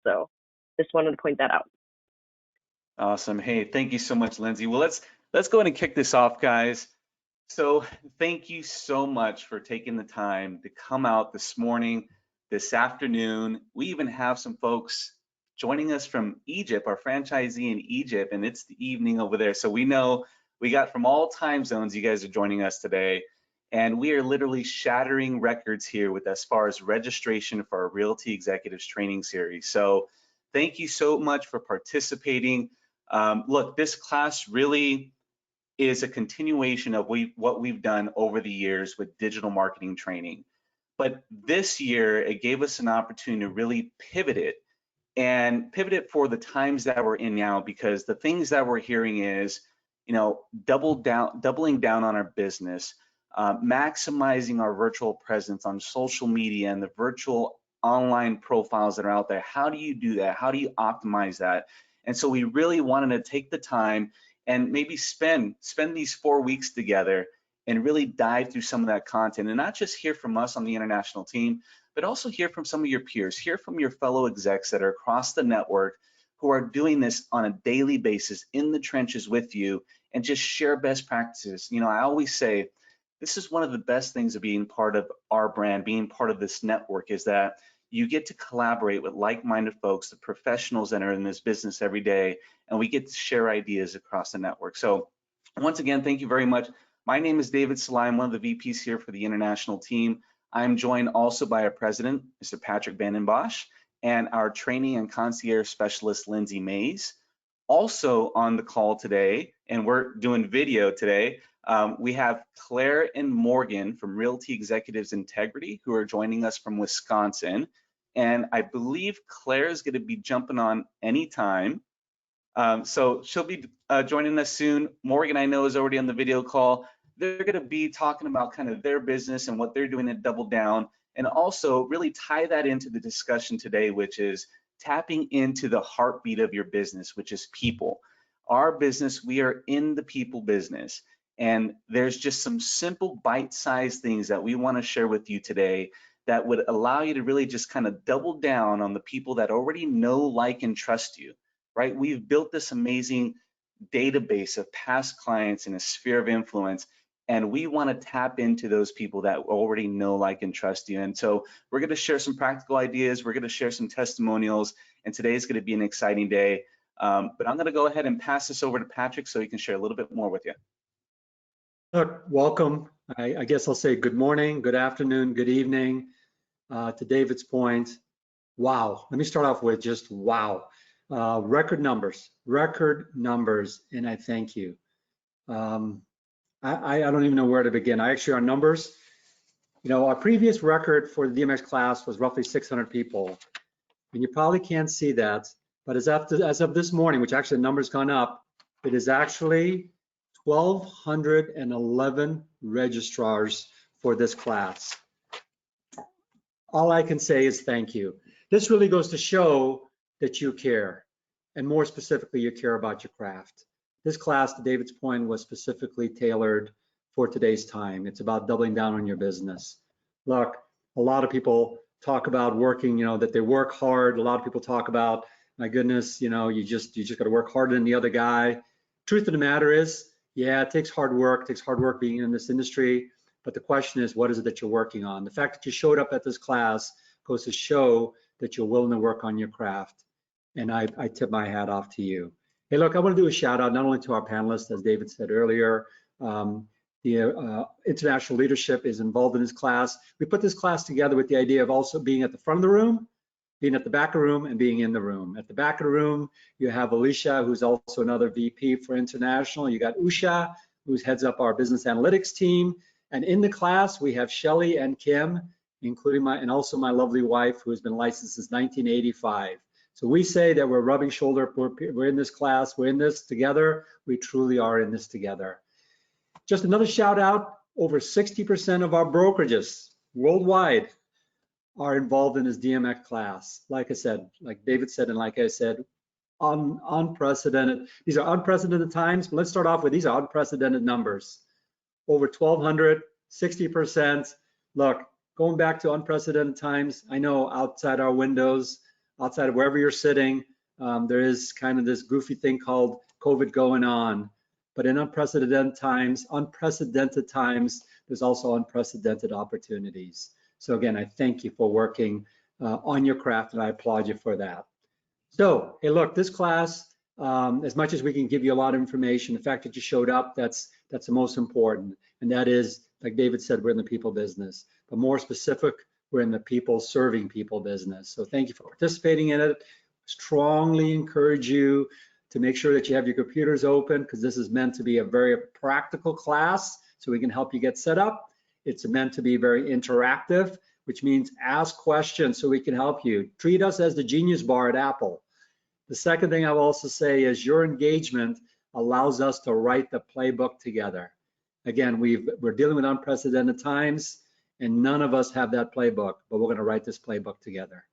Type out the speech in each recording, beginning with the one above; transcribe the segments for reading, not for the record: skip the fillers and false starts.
So just wanted to point that out. Awesome. Hey, thank you so much, Lindsey. Well, let's go ahead and kick this off, guys. So thank you so much for taking the time to come out this morning, this afternoon. We even have some folks joining us from Egypt, our franchisee in Egypt, and it's the evening over there. So we know we got from all time zones, you guys are joining us today. And we are literally shattering records here with as far as registration for our Realty Executives Training Series. So thank you so much for participating. Look, this class really is a continuation of what we've done over the years with digital marketing training. But this year, it gave us an opportunity to really pivot it for the times that we're in now, because the things that we're hearing is, doubling down on our business, maximizing our virtual presence on social media and the virtual online profiles that are out there. How do you do that? How do you optimize that? And so we really wanted to take the time and maybe spend these 4 weeks together and really dive through some of that content, and not just hear from us on the international team, but also hear from some of your peers, hear from your fellow execs that are across the network who are doing this on a daily basis in the trenches with you, and just share best practices. I always say this is one of the best things of being part of our brand, being part of this network, is that you get to collaborate with like-minded folks, the professionals that are in this business every day, and we get to share ideas across the network. So once again, thank you very much. My name is David Celaya. I'm one of the VPs here for the international team. I'm joined also by our president, Mr. Patrick Bossche, and our training and concierge specialist, Lindsey Mays. Also on the call today, and we're doing video today, we have Claire and Morgan from Realty Executives Integrity, who are joining us from Wisconsin. And I believe Claire is going to be jumping on anytime. So she'll be joining us soon. Morgan, I know, is already on the video call. They're going to be talking about kind of their business and what they're doing to double down, and also really tie that into the discussion today, which is tapping into the heartbeat of your business, which is people. Our business, we are in the people business. And there's just some simple bite-sized things that we want to share with you today that would allow you to really just kind of double down on the people that already know, like, and trust you, right? We've built this amazing database of past clients in a sphere of influence, and we want to tap into those people that already know, like, and trust you. And so we're going to share some practical ideas. We're going to share some testimonials, and today is going to be an exciting day. But I'm going to go ahead and pass this over to Patrick so he can share a little bit more with you. Look, welcome. I guess I'll say good morning, good afternoon, good evening. To David's point, wow. Let me start off with just wow. Record numbers, and I thank you. I don't even know where to begin. Our numbers, our previous record for the DMX class was roughly 600 people. And you probably can't see that, but as of this morning, which actually the number's gone up, it is actually 1,211 registrars for this class. All I can say is thank you. This really goes to show that you care, and more specifically, you care about your craft. This class, to David's point, was specifically tailored for today's time. It's about doubling down on your business. Look, a lot of people talk about working, that they work hard. A lot of people talk about, my goodness, you just got to work harder than the other guy. Truth of the matter is, yeah, it takes hard work. It takes hard work being in this industry. But the question is, what is it that you're working on? The fact that you showed up at this class goes to show that you're willing to work on your craft. And I tip my hat off to you. Hey, look, I want to do a shout out not only to our panelists, as David said earlier. The international leadership is involved in this class. We put this class together with the idea of also being at the front of the room, being at the back of the room, and being in the room. At the back of the room, you have Alicia, who's also another VP for international. You got Usha, who heads up our business analytics team. And in the class, we have Shelly and Kim, including also my lovely wife, who has been licensed since 1985. So we say that we're rubbing shoulder, we're in this class, we're in this together. We truly are in this together. Just another shout out, over 60% of our brokerages worldwide are involved in this DMX class. Like I said, like David said, and like I said, unprecedented. These are unprecedented times, but let's start off with these are unprecedented numbers. Over 1,200, 60%. Look, going back to unprecedented times, I know outside our windows, outside of wherever you're sitting. There is kind of this goofy thing called COVID going on, but in unprecedented times, there's also unprecedented opportunities. So again, I thank you for working on your craft, and I applaud you for that. So, hey, look, this class, as much as we can give you a lot of information, the fact that you showed up, that's the most important. And that is, like David said, we're in the people business, but more specific, we're in the people serving people business. So thank you for participating in it. Strongly encourage you to make sure that you have your computers open, because this is meant to be a very practical class, so we can help you get set up. It's meant to be very interactive, which means ask questions so we can help you. Treat us as the Genius Bar at Apple. The second thing I will also say is your engagement allows us to write the playbook together. Again, we're dealing with unprecedented times, and none of us have that playbook, but we're going to write this playbook together.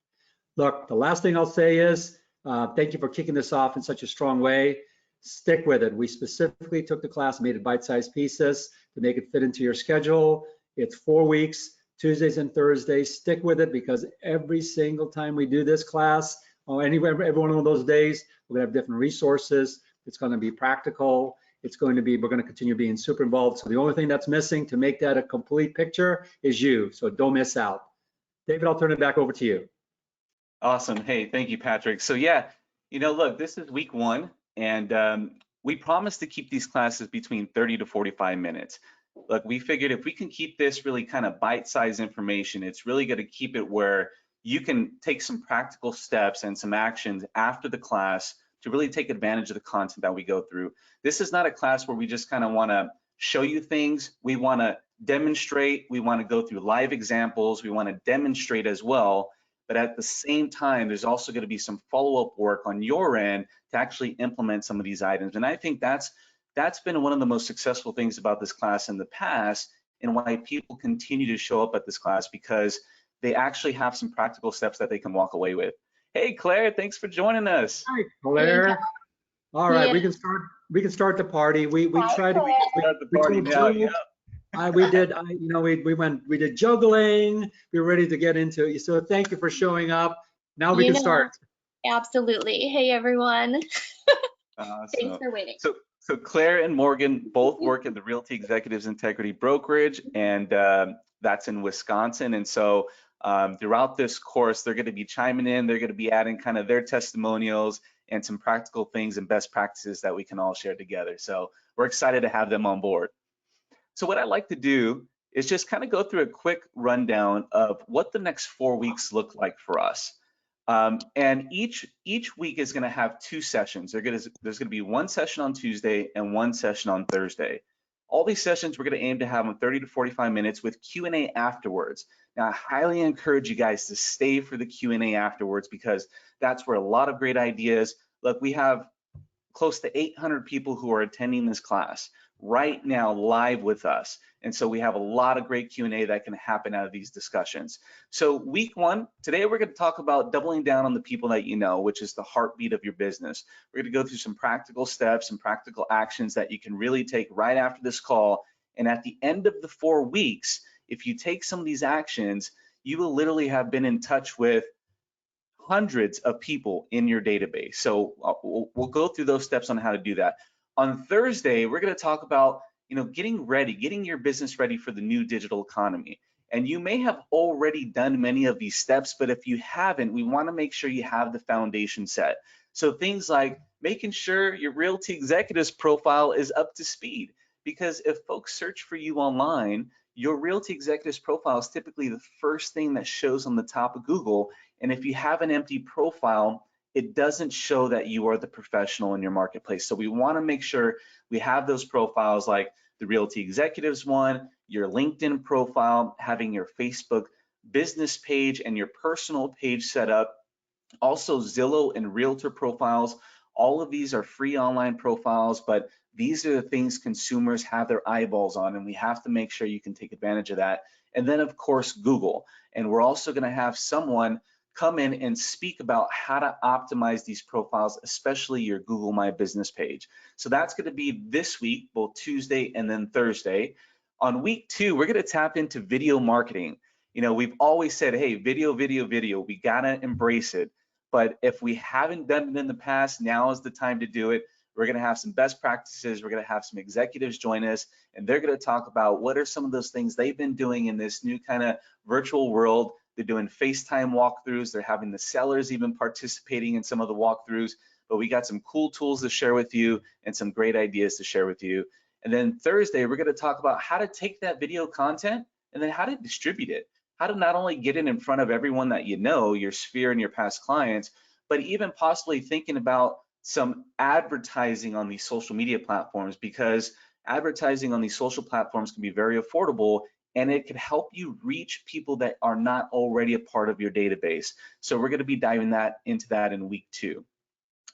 Look, the last thing I'll say is thank you for kicking this off in such a strong way. Stick with it. We specifically took the class and made it bite-sized pieces to make it fit into your schedule. It's 4 weeks, Tuesdays and Thursdays. Stick with it, because every single time we do this class, or every one of those days, we're gonna have different resources. It's gonna be practical. It's going to be, we're gonna continue being super involved. So the only thing that's missing to make that a complete picture is you. So don't miss out. David, I'll turn it back over to you. Awesome. Hey, thank you, Patrick. So yeah, look, this is week 1, and we promise to keep these classes between 30 to 45 minutes. Look, we figured if we can keep this really kind of bite-sized information, it's really going to keep it where you can take some practical steps and some actions after the class to really take advantage of the content that we go through. This is not a class where we just kind of want to show you things. We want to demonstrate. We want to go through live examples. We want to demonstrate as well. But at the same time, there's also going to be some follow-up work on your end to actually implement some of these items. And I think that's been one of the most successful things about this class in the past, and why people continue to show up at this class, because they actually have some practical steps that they can walk away with. Hey, Claire, thanks for joining us. Hi, Claire. All right, yeah. we can start the party. We tried to start the party now. Yeah. We did juggling. We were ready to get into it. So thank you for showing up. Now we can start. Absolutely. Hey, everyone. Awesome. Thanks for waiting. So Claire and Morgan both work at the Realty Executives Integrity Brokerage, and that's in Wisconsin. And so throughout this course, they're going to be chiming in. They're going to be adding kind of their testimonials and some practical things and best practices that we can all share together. So we're excited to have them on board. So what I'd like to do is just kind of go through a quick rundown of what the next 4 weeks look like for us. And each week is going to have 2 sessions. There's going to be 1 session on Tuesday and 1 session on Thursday. All these sessions we're going to aim to have in 30 to 45 minutes with Q&A afterwards. Now, I highly encourage you guys to stay for the Q&A afterwards, because that's where a lot of great ideas. Look, we have close to 800 people who are attending this class right now live with us. And so we have a lot of great Q&A that can happen out of these discussions. So week 1, today we're going to talk about doubling down on the people that you know, which is the heartbeat of your business. We're going to go through some practical steps and practical actions that you can really take right after this call. And at the end of the 4 weeks, if you take some of these actions, you will literally have been in touch with hundreds of people in your database. So we'll go through those steps on how to do that. On Thursday, we're going to talk about getting your business ready for the new digital economy. And you may have already done many of these steps, but if you haven't, we want to make sure you have the foundation set. So things like making sure your Realty Executives profile is up to speed, because if folks search for you online, your Realty Executives profile is typically the first thing that shows on the top of Google. And if you have an empty profile, it doesn't show that you are the professional in your marketplace. So we want to make sure we have those profiles, like the Realty Executives one, your LinkedIn profile, having your Facebook business page and your personal page set up. Also Zillow and Realtor profiles. All of these are free online profiles, but these are the things consumers have their eyeballs on, and we have to make sure you can take advantage of that. And then of course, Google. And we're also going to have someone come in and speak about how to optimize these profiles, especially your Google My Business page. So that's going to be this week, both Tuesday and then Thursday. On week 2, we're going to tap into video marketing. We've always said, hey, video, we got to embrace it. But if we haven't done it in the past, now is the time to do it. We're going to have some best practices. We're going to have some executives join us, and they're going to talk about what are some of those things they've been doing in this new kind of virtual world. They're doing FaceTime walkthroughs. They're having the sellers even participating in some of the walkthroughs. But we got some cool tools to share with you and some great ideas to share with you. And then Thursday, we're going to talk about how to take that video content and then how to distribute it. How to not only get it in front of everyone that you know, your sphere and your past clients, but even possibly thinking about some advertising on these social media platforms, because advertising on these social platforms can be very affordable and it can help you reach people that are not already a part of your database. So we're going to be diving into that in week 2.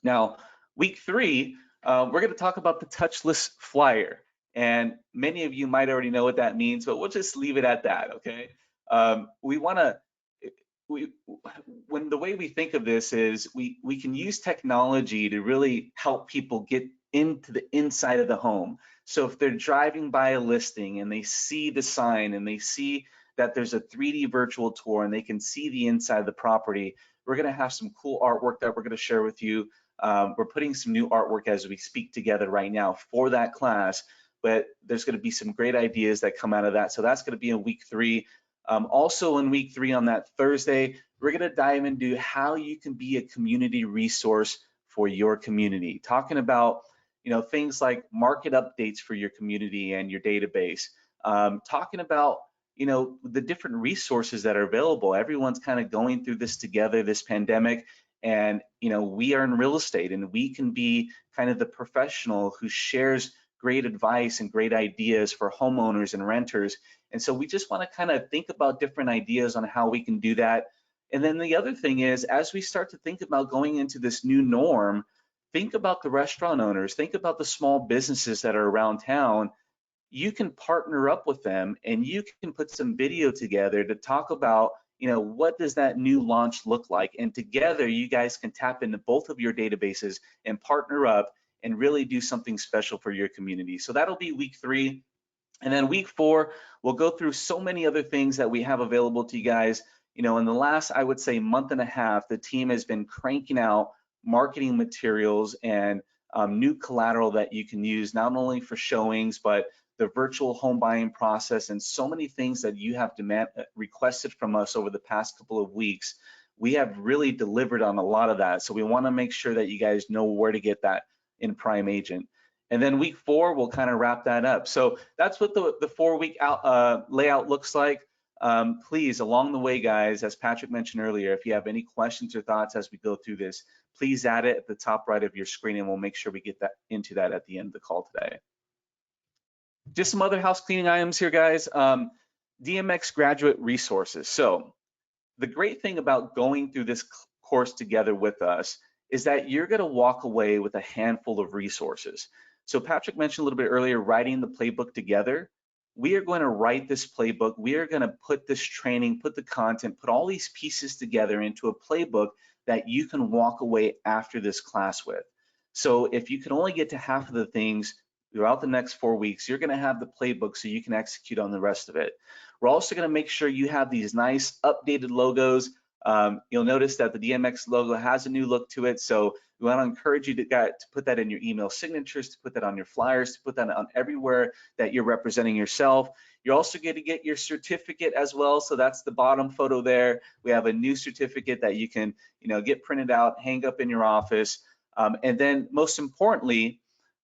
Now, week 3, we're going to talk about the touchless flyer. And many of you might already know what that means, but we'll just leave it at that, okay? When the way we think of this is we can use technology to really help people get into the inside of the home. So if they're driving by a listing and they see the sign and they see that there's a 3D virtual tour and they can see the inside of the property, we're going to have some cool artwork that we're going to share with you. We're putting some new artwork as we speak together right now for that class, but there's going to be some great ideas that come out of that. So that's going to be in week 3. Also in week 3 on that Thursday, we're going to dive into how you can be a community resource for your community. Talking about, things like market updates for your community and your database. Talking about, the different resources that are available. Everyone's kind of going through this together, this pandemic, and, we are in real estate and we can be kind of the professional who shares great advice and great ideas for homeowners and renters. And so we just want to kind of think about different ideas on how we can do that. And then the other thing is, as we start to think about going into this new norm, think about the restaurant owners, think about the small businesses that are around town. You can partner up with them and you can put some video together to talk about, what does that new launch look like? And together you guys can tap into both of your databases and partner up and really do something special for your community. So that'll be week 3. And then week 4, we'll go through so many other things that we have available to you guys. In the last, I would say, month and a half, the team has been cranking out marketing materials and new collateral that you can use, not only for showings, but the virtual home buying process and so many things that you have requested from us over the past couple of weeks. We have really delivered on a lot of that. So we want to make sure that you guys know where to get that in Prime Agent. And then week 4, we'll kind of wrap that up. So that's what the 4-week layout looks like. Please, along the way, guys, as Patrick mentioned earlier, if you have any questions or thoughts as we go through this, please add it at the top right of your screen, and we'll make sure we get into that at the end of the call today. Just some other house cleaning items here, guys. DMX graduate resources. So the great thing about going through this course together with us is that you're going to walk away with a handful of resources. So Patrick mentioned a little bit earlier, writing the playbook together. We are going to write this playbook. We are going to put this training, put the content, put all these pieces together into a playbook that you can walk away after this class with. So if you can only get to half of the things throughout the next 4 weeks, you're going to have the playbook so you can execute on the rest of it. We're also going to make sure you have these nice updated logos. You'll notice that the DMX logo has a new look to it. So we want to encourage you to put that in your email signatures, to put that on your flyers, to put that on everywhere that you're representing yourself. You're also going to get your certificate as well. So that's the bottom photo there. We have a new certificate that you can, get printed out, hang up in your office. And then most importantly,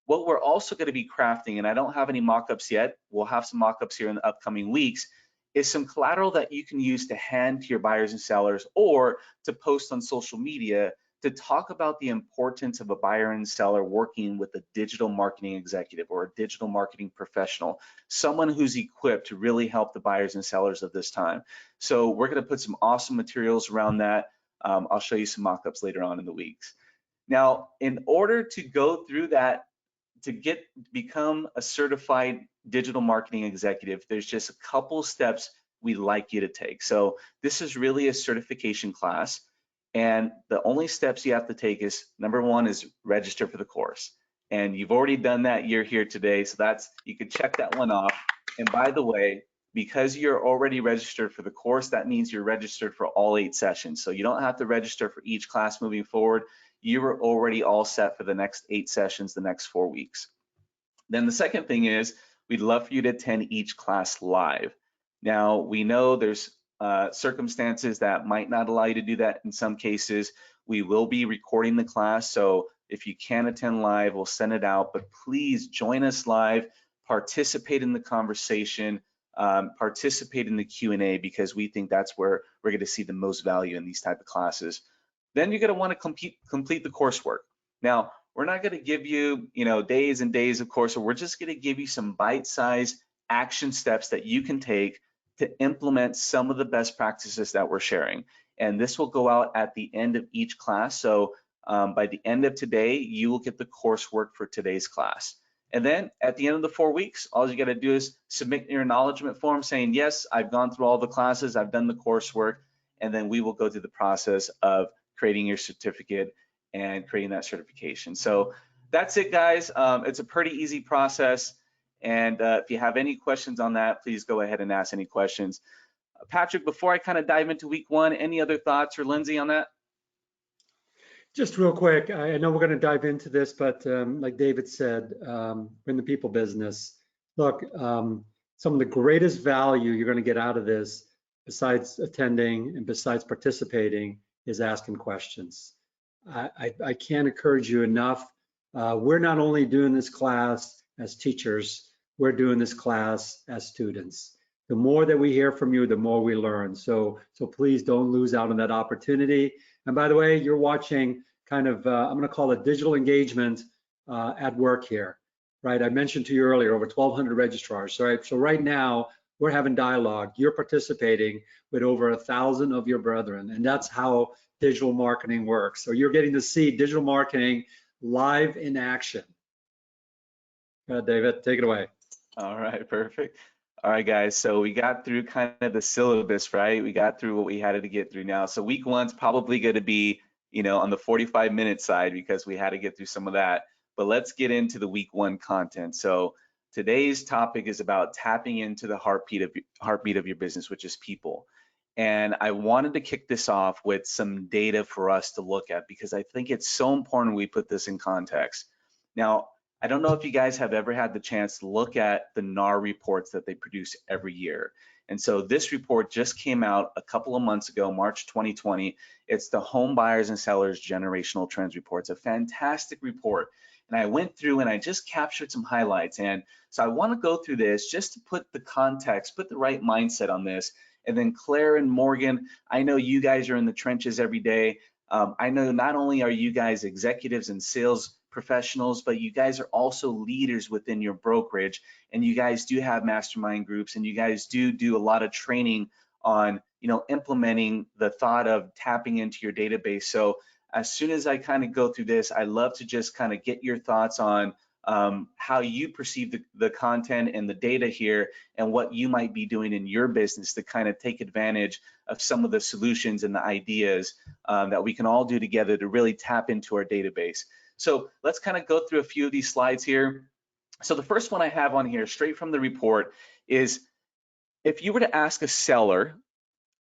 what we're also going to be crafting, and I don't have any mock-ups yet, we'll have some mock-ups here in the upcoming weeks, is some collateral that you can use to hand to your buyers and sellers or to post on social media to talk about the importance of a buyer and seller working with a digital marketing executive or a digital marketing professional, someone who's equipped to really help the buyers and sellers of this time. So we're going to put some awesome materials around that. I'll show you some mock-ups later on in the weeks. Now, in order to go through that, to become a certified digital marketing executive, there's just a couple steps we'd like you to take. So this is really a certification class, and the only steps you have to take is, number 1 is register for the course. And you've already done that, you're here today, so you could check that one off. And by the way, because you're already registered for the course, that means you're registered for all 8 sessions. So you don't have to register for each class moving forward. You are already all set for the next 8 sessions, the next 4 weeks. Then the second thing is, we'd love for you to attend each class live. Now, we know there's circumstances that might not allow you to do that in some cases. We will be recording the class, so if you can attend live, we'll send it out, but please join us live, participate in the conversation, participate in the Q&A, because we think that's where we're going to see the most value in these type of classes. Then you're going to want to complete the coursework. Now, we're not going to give you, days and days of coursework. We're just going to give you some bite-sized action steps that you can take to implement some of the best practices that we're sharing. And this will go out at the end of each class. So by the end of today, you will get the coursework for today's class. And then at the end of the 4 weeks, all you got to do is submit your acknowledgement form saying, yes, I've gone through all the classes, I've done the coursework, and then we will go through the process of creating your certificate and creating that certification. So that's it, guys. It's a pretty easy process. And if you have any questions on that, please go ahead and ask any questions. Patrick, before I kind of dive into week 1, any other thoughts, or Lindsey, on that? Just real quick, I know we're going to dive into this, but like David said, we're in the people business. Look, some of the greatest value you're going to get out of this, besides attending and besides participating, is asking questions. I can't encourage you enough. We're not only doing this class as teachers, we're doing this class as students. The more that we hear from you, the more we learn. So please don't lose out on that opportunity. And by the way, you're watching kind of, I'm going to call it digital engagement at work here, right? I mentioned to you earlier, over 1,200 registrars, right? So right now, we're having dialogue. You're participating with over 1,000 of your brethren, and that's how digital marketing works. So you're getting to see digital marketing live in action. David, take it away. All right, perfect. All right, guys, so we got through kind of the syllabus, right? We got through what we had to get through now. So week 1's probably going to be, on the 45-minute side, because we had to get through some of that. But let's get into the week 1 content. So today's topic is about tapping into the heartbeat of your business, which is people. And I wanted to kick this off with some data for us to look at, because I think it's so important we put this in context. Now, I don't know if you guys have ever had the chance to look at the NAR reports that they produce every year. And so this report just came out a couple of months ago, March 2020. It's the Home Buyers and Sellers Generational Trends Report. It's a fantastic report. And I went through and I just captured some highlights. And so I want to go through this just to put the context, put the right mindset on this. And then Claire and Morgan, I know you guys are in the trenches every day. I know not only are you guys executives and sales professionals, but you guys are also leaders within your brokerage, and you guys do have mastermind groups, and you guys do a lot of training on, implementing the thought of tapping into your database. So as soon as I kind of go through this, I love to just kind of get your thoughts on how you perceive the content and the data here, and what you might be doing in your business to kind of take advantage of some of the solutions and the ideas that we can all do together to really tap into our database. So let's kind of go through a few of these slides here. So the first one I have on here, straight from the report, is if you were to ask a seller,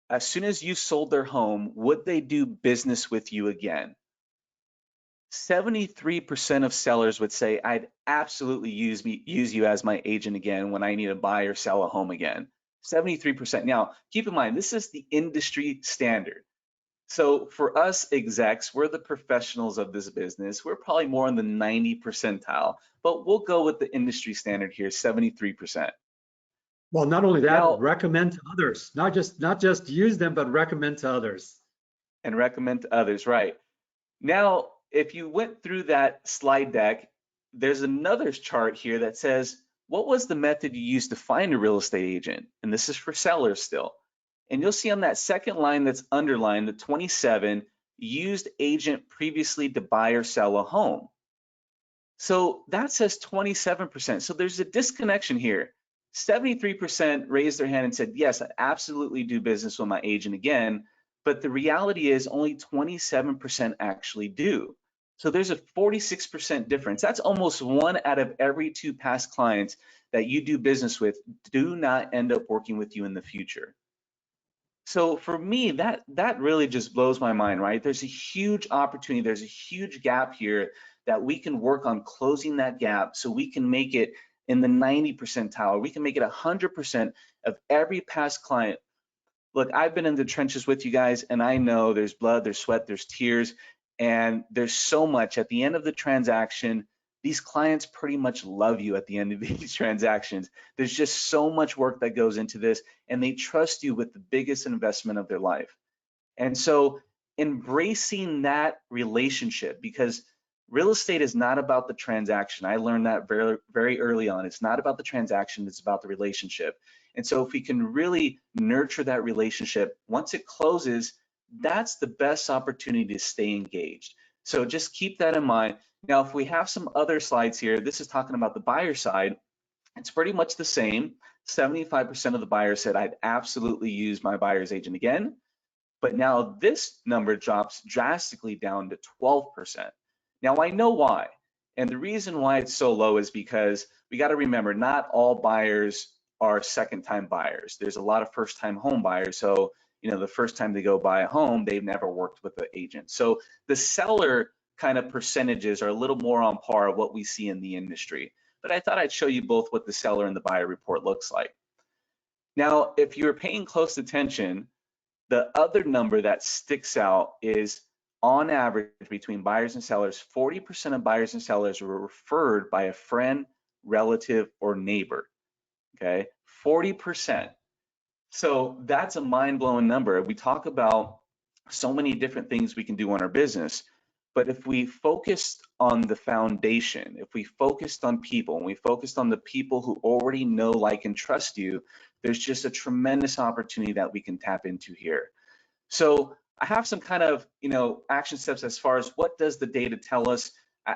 as soon as you sold their home, would they do business with you again? 73% of sellers would say, I'd absolutely use you as my agent again when I need to buy or sell a home again. 73%. Now, keep in mind, this is the industry standard. So for us execs, we're the professionals of this business. We're probably more in the 90 percentile, but we'll go with the industry standard here, 73%. Well, not only that, recommend to others, not just use them, but recommend to others. And recommend to others, right. Now, if you went through that slide deck, there's another chart here that says, what was the method you used to find a real estate agent? And this is for sellers still. And you'll see on that second line that's underlined, the 27, used agent previously to buy or sell a home. So that says 27%. So there's a disconnection here. 73% raised their hand and said, yes, I absolutely do business with my agent again. But the reality is only 27% actually do. So there's a 46% difference. That's almost 1 out of every 2 past clients that you do business with do not end up working with you in the future. So for me, that really just blows my mind, right? There's a huge opportunity, there's a huge gap here that we can work on closing that gap so we can make it in the 90 percentile, we can make it 100% of every past client. Look, I've been in the trenches with you guys, and I know there's blood, there's sweat, there's tears, and there's so much at the end of the transaction. These clients pretty much love you at the end of these transactions. There's just so much work that goes into this, and they trust you with the biggest investment of their life. And so embracing that relationship, because real estate is not about the transaction. I learned that very, very early on. It's not about the transaction, it's about the relationship. And so if we can really nurture that relationship, once it closes, that's the best opportunity to stay engaged. So just keep that in mind. Now, if we have some other slides here, this is talking about the buyer side. It's pretty much the same. 75% of the buyers said, I'd absolutely use my buyer's agent again. But now this number drops drastically down to 12%. Now I know why. And the reason why it's so low is because we got to remember, not all buyers are second-time buyers. There's a lot of first-time home buyers. So, you know, the first time they go buy a home, they've never worked with an agent. So the seller kind of percentages are a little more on par of what we see in the industry. But I thought I'd show you both what the seller and the buyer report looks like. Now, if you're paying close attention, the other number that sticks out is, on average, between buyers and sellers, 40% of buyers and sellers were referred by a friend, relative, or neighbor. Okay, 40%. So that's a mind-blowing number. We talk about so many different things we can do on our business, but if we focused on the foundation, if we focused on people, and we focused on the people who already know, like, and trust you, there's just a tremendous opportunity that we can tap into here. So I have some kind of, you know, action steps as far as what does the data tell us.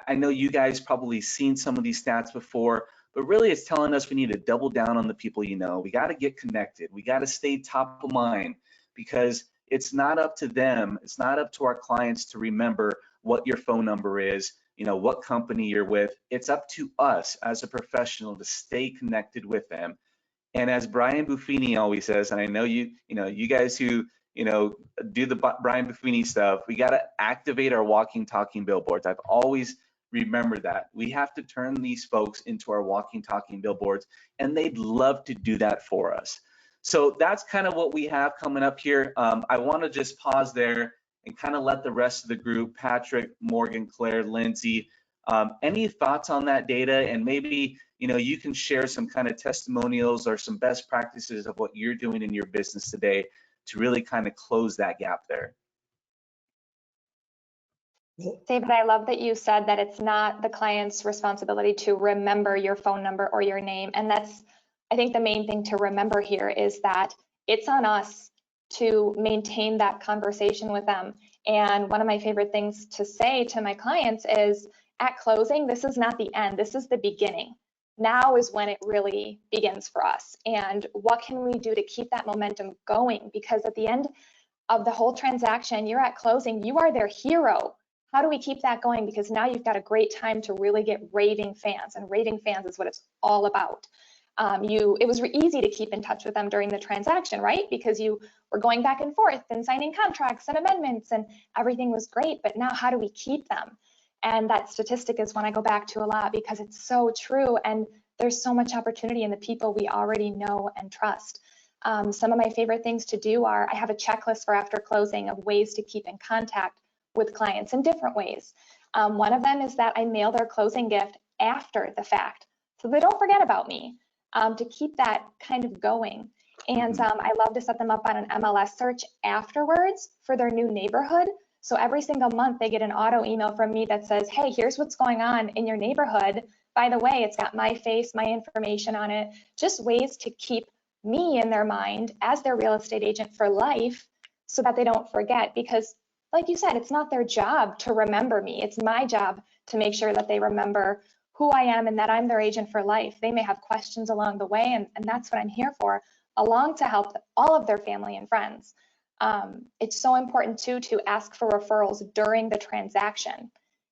I know you guys probably seen some of these stats before, but really it's telling us we need to double down on the people you know. We got to get connected. We got to stay top of mind, because it's not up to them. It's not up to our clients to remember what your phone number is, you know, what company you're with. It's up to us as a professional to stay connected with them. And as Brian Buffini always says, and I know you guys who, you know, do the Brian Buffini stuff, we got to activate our walking, talking billboards. I've always remembered that. We have to turn these folks into our walking, talking billboards, and they'd love to do that for us. So that's kind of what we have coming up here. I want to just pause there and kind of let the rest of the group, Patrick, Morgan, Claire, Lindsay, any thoughts on that data? And maybe, you know, you can share some kind of testimonials or some best practices of what you're doing in your business today to really kind of close that gap there. David, I love that you said that it's not the client's responsibility to remember your phone number or your name. And that's, I think, the main thing to remember here is that it's on us to maintain that conversation with them. And one of my favorite things to say to my clients is, at closing, this is not the end, this is the beginning. Now is when it really begins for us. And what can we do to keep that momentum going? Because at the end of the whole transaction, you're at closing, you are their hero. How do we keep that going? Because now you've got a great time to really get raving fans, and raving fans is what it's all about. It was easy to keep in touch with them during the transaction, right? Because you were going back and forth and signing contracts and amendments and everything was great, but now how do we keep them? And that statistic is one I go back to a lot because it's so true, and there's so much opportunity in the people we already know and trust. Some of my favorite things to do are, I have a checklist for after closing of ways to keep in contact with clients in different ways. One of them is that I mail their closing gift after the fact, so they don't forget about me, to keep that kind of going. And I love to set them up on an MLS search afterwards for their new neighborhood. So every single month they get an auto email from me that says, hey, here's what's going on in your neighborhood. By the way, it's got my face, my information on it, just ways to keep me in their mind as their real estate agent for life so that they don't forget. Because like you said, it's not their job to remember me. It's my job to make sure that they remember who I am and that I'm their agent for life. They may have questions along the way, and that's what I'm here for, along to help all of their family and friends. It's so important too to ask for referrals during the transaction,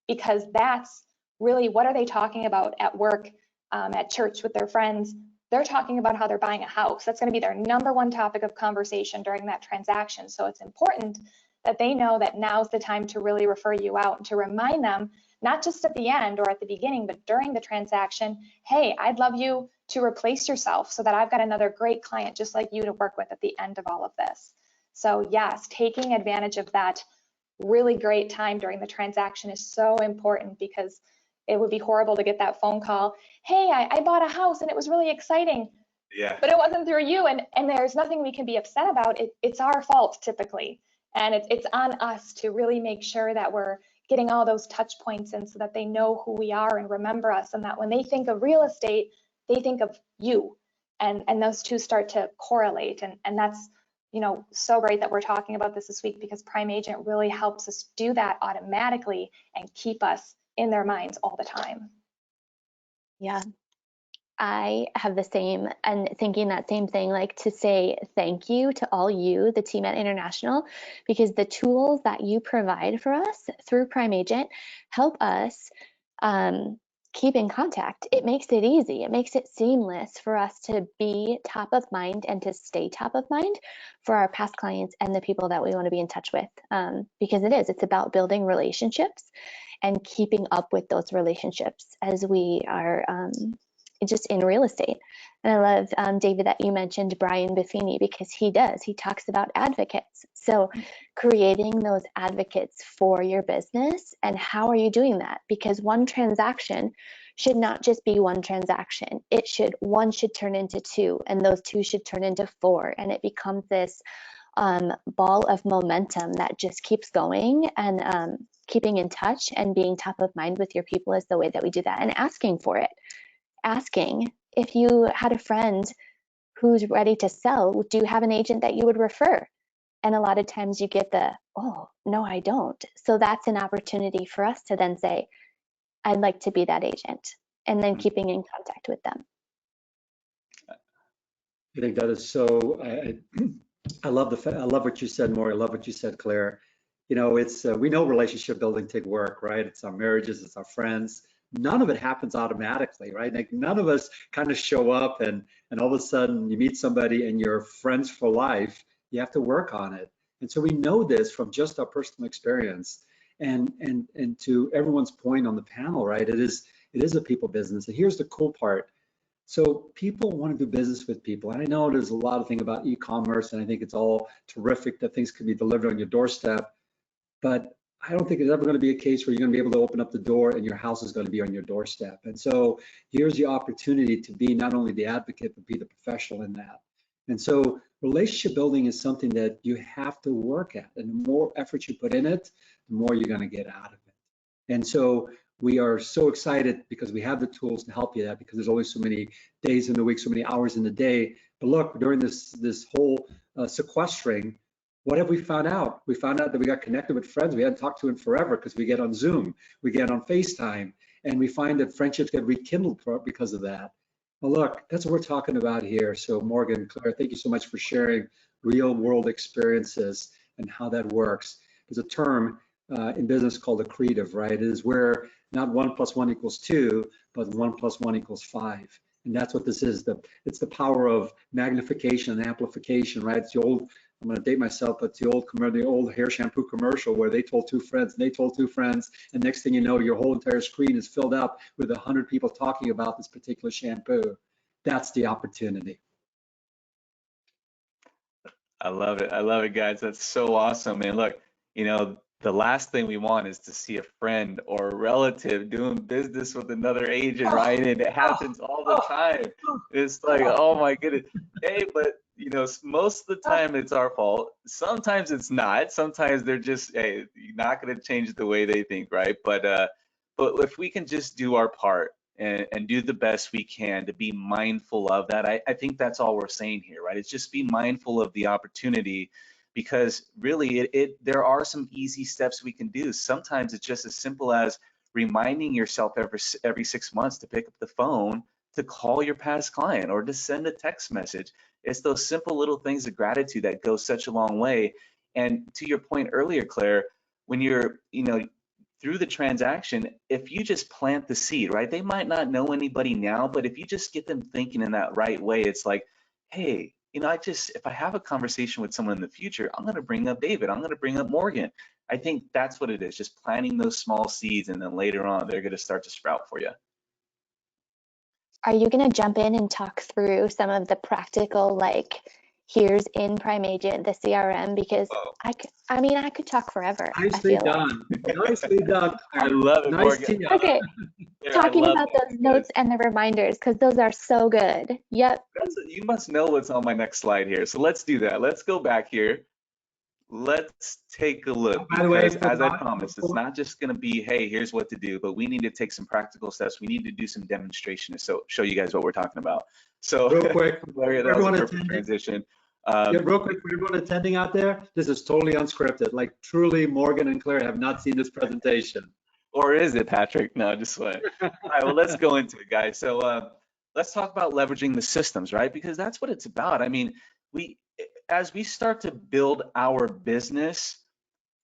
because that's really, what are they talking about at work at church with their friends, they're talking about how they're buying a house. That's going to be their number one topic of conversation during that transaction. So it's important that they know that now's the time to really refer you out and to remind them, not just at the end or at the beginning, but during the transaction, hey, I'd love you to replace yourself so that I've got another great client just like you to work with at the end of all of this. So yes, taking advantage of that really great time during the transaction is so important, because it would be horrible to get that phone call, hey, I bought a house and it was really exciting, Yeah. but it wasn't through you, and there's nothing we can be upset about. It's our fault typically, and it's on us to really make sure that we're getting all those touch points in so that they know who we are and remember us, and that when they think of real estate, they think of you, and those two start to correlate, and that's, you know, so great that we're talking about this week, because Prime Agent really helps us do that automatically and keep us in their minds all the time. Yeah, I have the same, and thinking that same thing, like to say thank you to all you, the team at International, because the tools that you provide for us through Prime Agent help us keep in contact. It makes it easy. It makes it seamless for us to be top of mind and to stay top of mind for our past clients and the people that we want to be in touch with, because it's about building relationships and keeping up with those relationships as we are just in real estate. And I love, David, that you mentioned Brian Buffini, because he talks about advocates. So creating those advocates for your business, and how are you doing that? Because one transaction should not just be one transaction. One should turn into two, and those two should turn into four. And it becomes this ball of momentum that just keeps going, and keeping in touch and being top of mind with your people is the way that we do that, and asking for it. Asking if you had a friend who's ready to sell, do you have an agent that you would refer? And a lot of times you get the, oh, no, I don't. So that's an opportunity for us to then say, I'd like to be that agent, and then keeping in contact with them. I think that is so, I love what you said, Maury. I love what you said, Claire. You know, it's, we know relationship building take work, right? It's our marriages, it's our friends. None of it happens automatically, right? Like none of us kind of show up and all of a sudden you meet somebody and you're friends for life. You have to work on it. And so we know this from just our personal experience. And to everyone's point on the panel, right? It is a people business. And here's the cool part. So people want to do business with people. And I know there's a lot of thing about e-commerce, and I think it's all terrific that things can be delivered on your doorstep. But I don't think it's ever going to be a case where you're going to be able to open up the door and your house is going to be on your doorstep. And so here's the opportunity to be not only the advocate, but be the professional in that. And so relationship building is something that you have to work at. And the more effort you put in it, the more you're going to get out of it. And so we are so excited because we have the tools to help you that, because there's always so many days in the week, so many hours in the day. But look, during this whole sequestering, what have we found out? We found out that we got connected with friends we hadn't talked to in forever, because we get on Zoom, we get on FaceTime, and we find that friendships get rekindled because of that. Well, look, that's what we're talking about here. So Morgan, Claire, thank you so much for sharing real world experiences and how that works. There's a term in business called accretive, right? It is where not 1 + 1 = 2, but 1 + 1 = 5. And that's what this is. It's the power of magnification and amplification, right? It's the old, I'm going to date myself, but the old hair shampoo commercial where they told two friends and they told two friends, and next thing you know, your whole entire screen is filled up with 100 people talking about this particular shampoo. That's the opportunity. I love it, guys. That's so awesome. And look, you know, the last thing we want is to see a friend or a relative doing business with another agent, right? And it happens all the time. It's like, oh my goodness. Hey, but you know, most of the time it's our fault. Sometimes it's not. Sometimes they're just, hey, you're not going to change the way they think, right? But if we can just do our part and do the best we can to be mindful of that, I think that's all we're saying here, right? It's just be mindful of the opportunity, because really there are some easy steps we can do. Sometimes it's just as simple as reminding yourself every 6 months to pick up the phone to call your past client or to send a text message. It's those simple little things of gratitude that go such a long way. And to your point earlier, Claire, when you're, you know, through the transaction, if you just plant the seed, right? They might not know anybody now, but if you just get them thinking in that right way, it's like, hey, you know, if I have a conversation with someone in the future, I'm going to bring up David, I'm going to bring up Morgan. I think that's what it is, just planting those small seeds, and then later on, they're going to start to sprout for you. Are you going to jump in and talk through some of the practical, like, here's in Prime Agent, the CRM? Because I could talk forever. Nicely done. Nicely done. I love it, Nice Morgan. tee. Okay, Yeah, talking I love about it. those notes and the reminders, because those are so good. Yep. You must know what's on my next slide here. So let's do that. Let's go back here. Let's take a look, By the way, because as I promised, it's not just going to be, hey, here's what to do, but we need to take some practical steps. We need to do some demonstration to show you guys what we're talking about. So real quick, Larry, that was a perfect transition. Yeah, real quick for everyone attending out there, this is totally unscripted. Like, truly, Morgan and Claire have not seen this presentation. Or is it, Patrick? No, just wait. All right, well, let's go into it, guys. So let's talk about leveraging the systems, right? Because that's what it's about. I mean, as we start to build our business,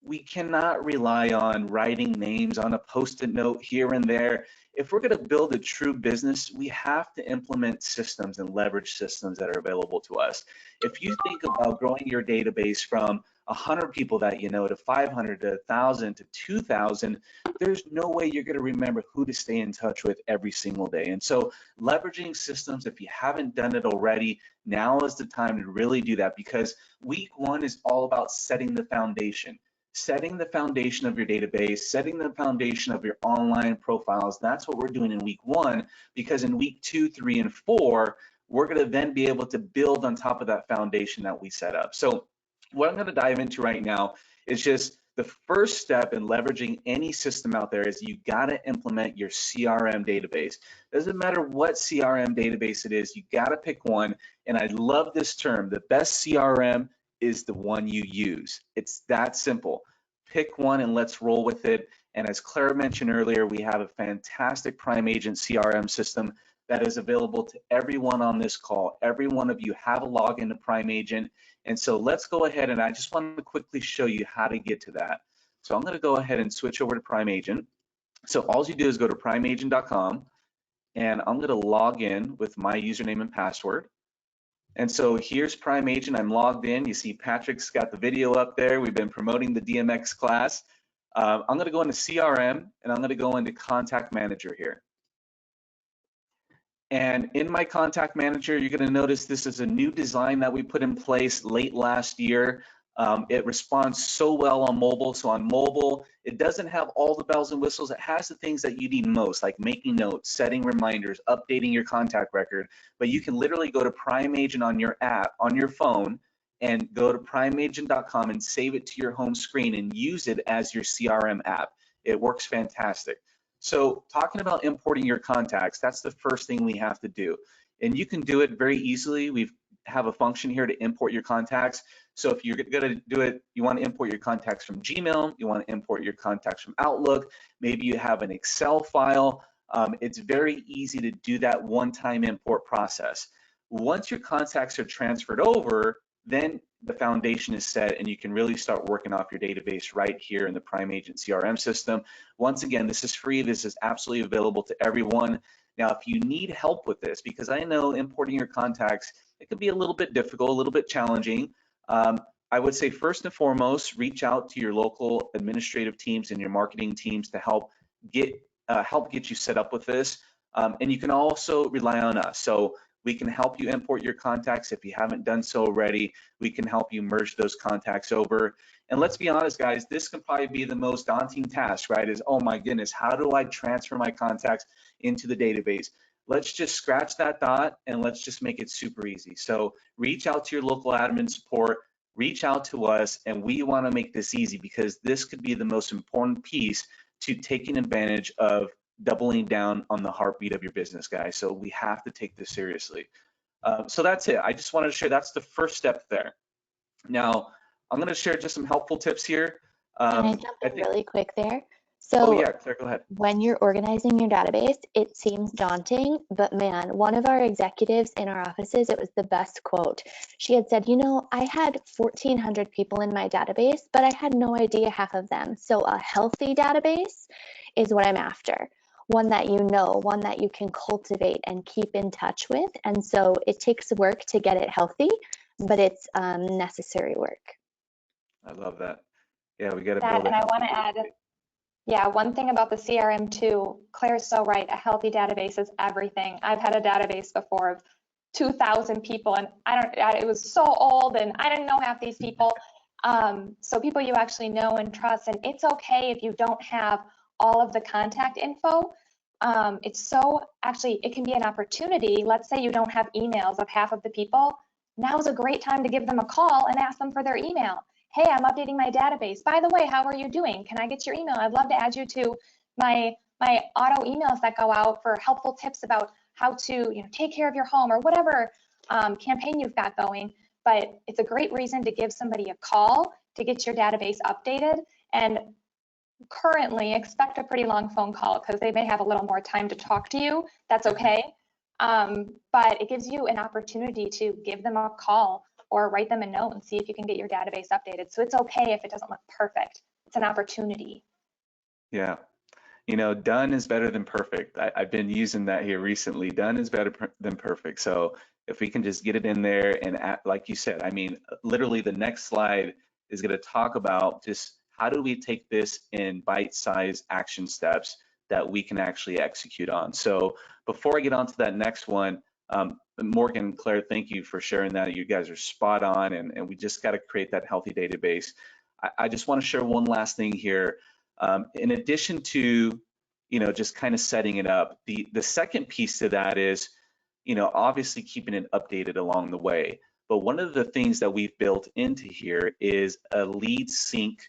we cannot rely on writing names on a Post-it note here and there. If we're going to build a true business, we have to implement systems and leverage systems that are available to us. If you think about growing your database from 100 people that you know to 500 to 1,000 to 2,000, there's no way you're going to remember who to stay in touch with every single day. And so leveraging systems, if you haven't done it already, now is the time to really do that, because week one is all about setting the foundation. Setting the foundation of your database, setting the foundation of your online profiles. That's what we're doing in week one, because in week 2, 3, and 4, we're going to then be able to build on top of that foundation that we set up. So what I'm going to dive into right now is just the first step in leveraging any system out there is you got to implement your CRM database. Doesn't matter what CRM database it is, you got to pick one. And I love this term, the best CRM is the one you use. It's that simple. Pick one and let's roll with it. And as Claire mentioned earlier, we have a fantastic Prime Agent CRM system that is available to everyone on this call. Every one of you have a login to Prime Agent. And so let's go ahead, and I just want to quickly show you how to get to that. So I'm going to go ahead and switch over to Prime Agent. So all you do is go to primeagent.com, and I'm going to log in with my username and password. And so here's Prime Agent. I'm logged in. You see Patrick's got the video up there. We've been promoting the DMX class. I'm going to go into CRM, and I'm going to go into Contact Manager here. And in my Contact Manager, you're going to notice this is a new design that we put in place late last year. It responds so well on mobile. So on mobile, it doesn't have all the bells and whistles. It has the things that you need most, like making notes, setting reminders, updating your contact record. But you can literally go to Prime Agent on your app, on your phone, and go to primeagent.com and save it to your home screen and use it as your CRM app. It works fantastic. So talking about importing your contacts, that's the first thing we have to do. And you can do it very easily. We have a function here to import your contacts. So if you're going to do it, you want to import your contacts from Gmail, you want to import your contacts from Outlook, maybe you have an Excel file. It's very easy to do that one-time import process. Once your contacts are transferred over, then the foundation is set and you can really start working off your database right here in the Prime Agent CRM system. Once again, this is free. This is absolutely available to everyone. Now, if you need help with this, because I know importing your contacts, it can be a little bit difficult, a little bit challenging. I would say first and foremost, reach out to your local administrative teams and your marketing teams to help get you set up with this. And you can also rely on us. So we can help you import your contacts if you haven't done so already. We can help you merge those contacts over. And let's be honest, guys, this can probably be the most daunting task, right? Is, oh my goodness, how do I transfer my contacts into the database? Let's just scratch that thought and let's just make it super easy. So reach out to your local admin support, reach out to us, and we want to make this easy because this could be the most important piece to taking advantage of doubling down on the heartbeat of your business, guys. So we have to take this seriously. So that's it. I just wanted to share that's the first step there. Now, I'm going to share just some helpful tips here. Can I jump in really quick there? So Oh yeah, Claire, go ahead. when you're organizing your database, it seems daunting, but man, one of our executives in our offices, it was the best quote. She had said, I had 1,400 people in my database, but I had no idea half of them. So a healthy database is what I'm after. One that one that you can cultivate and keep in touch with. And so it takes work to get it healthy, but it's necessary work. I love that. Yeah, we got to That, build it. and I want to add, yeah, one thing about the CRM too, Claire's so right. A healthy database is everything. I've had a database before of 2,000 people, and it was so old, and I didn't know half these people. So people you actually know and trust, and it's okay if you don't have all of the contact info. It can be an opportunity. Let's say you don't have emails of half of the people. Now's a great time to give them a call and ask them for their email. Hey, I'm updating my database. By the way, how are you doing? Can I get your email? I'd love to add you to my auto emails that go out for helpful tips about how to take care of your home or whatever campaign you've got going. But it's a great reason to give somebody a call to get your database updated. And currently expect a pretty long phone call because they may have a little more time to talk to you. That's okay. But it gives you an opportunity to give them a call or write them a note and see if you can get your database updated. So it's okay if it doesn't look perfect. It's an opportunity. Yeah. Done is better than perfect. I've been using that here recently. Done is better than perfect. So if we can just get it in there and like you said, literally the next slide is going to talk about just how do we take this in bite-sized action steps that we can actually execute on. So before I get on to that next one, Morgan, Claire, thank you for sharing that. You guys are spot on, and we just got to create that healthy database. I just want to share one last thing here. In addition to, just kind of setting it up, the second piece to that is, obviously keeping it updated along the way. But one of the things that we've built into here is a lead sync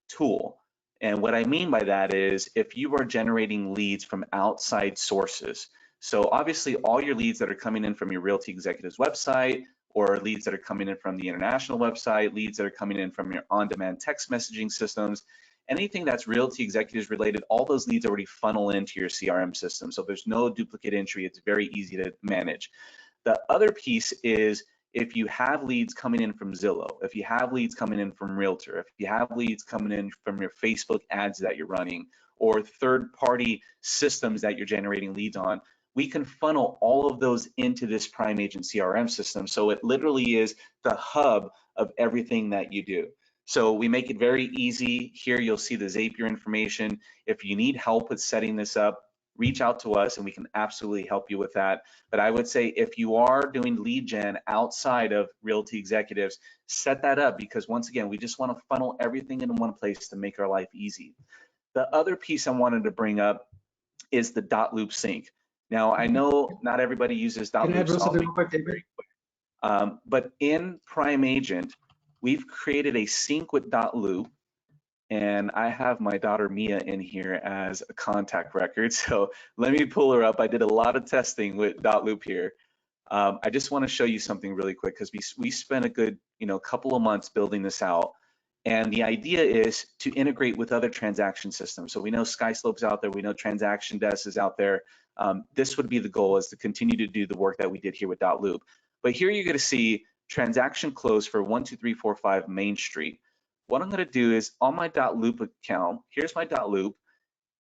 tool. And what I mean by that is if you are generating leads from outside sources, so obviously all your leads that are coming in from your Realty Executives website, or leads that are coming in from the international website, leads that are coming in from your on-demand text messaging systems, anything that's Realty Executives related, all those leads already funnel into your CRM system. So there's no duplicate entry. It's very easy to manage. The other piece is if you have leads coming in from Zillow, if you have leads coming in from Realtor, if you have leads coming in from your Facebook ads that you're running, or third-party systems that you're generating leads on, we can funnel all of those into this Prime Agent CRM system. So it literally is the hub of everything that you do. So we make it very easy. Here you'll see the Zapier information. If you need help with setting this up, reach out to us and we can absolutely help you with that. But I would say if you are doing lead gen outside of Realty Executives, set that up, because once again, we just want to funnel everything in one place to make our life easy. The other piece I wanted to bring up is the dot loop sync. Now, I know not everybody uses dot loop. But in Prime Agent, we've created a sync with dot loop, and I have my daughter Mia in here as a contact record. So let me pull her up. I did a lot of testing with dot loop here. I just want to show you something really quick because we spent a good couple of months building this out. And the idea is to integrate with other transaction systems. So we know SkySlope's out there, we know Transaction Desk is out there. This would be the goal, is to continue to do the work that we did here with dot loop. But here you're going to see transaction close for 12345 Main Street. What I'm going to do is on my dot loop account, here's my dot loop.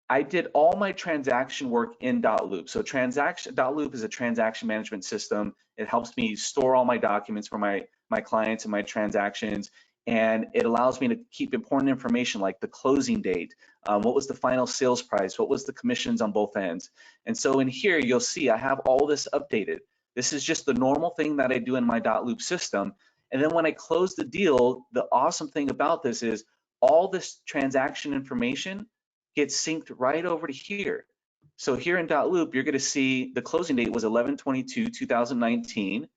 I did all my transaction work in dot loop. So dot loop is a transaction management system. It helps me store all my documents for my clients and my transactions. And it allows me to keep important information like the closing date, what was the final sales price, what was the commissions on both ends. And so in here, you'll see I have all this updated. This is just the normal thing that I do in my dot loop system. And then when I close the deal, the awesome thing about this is all this transaction information gets synced right over to here. So here in dot loop, you're going to see the closing date was 11/22/2019.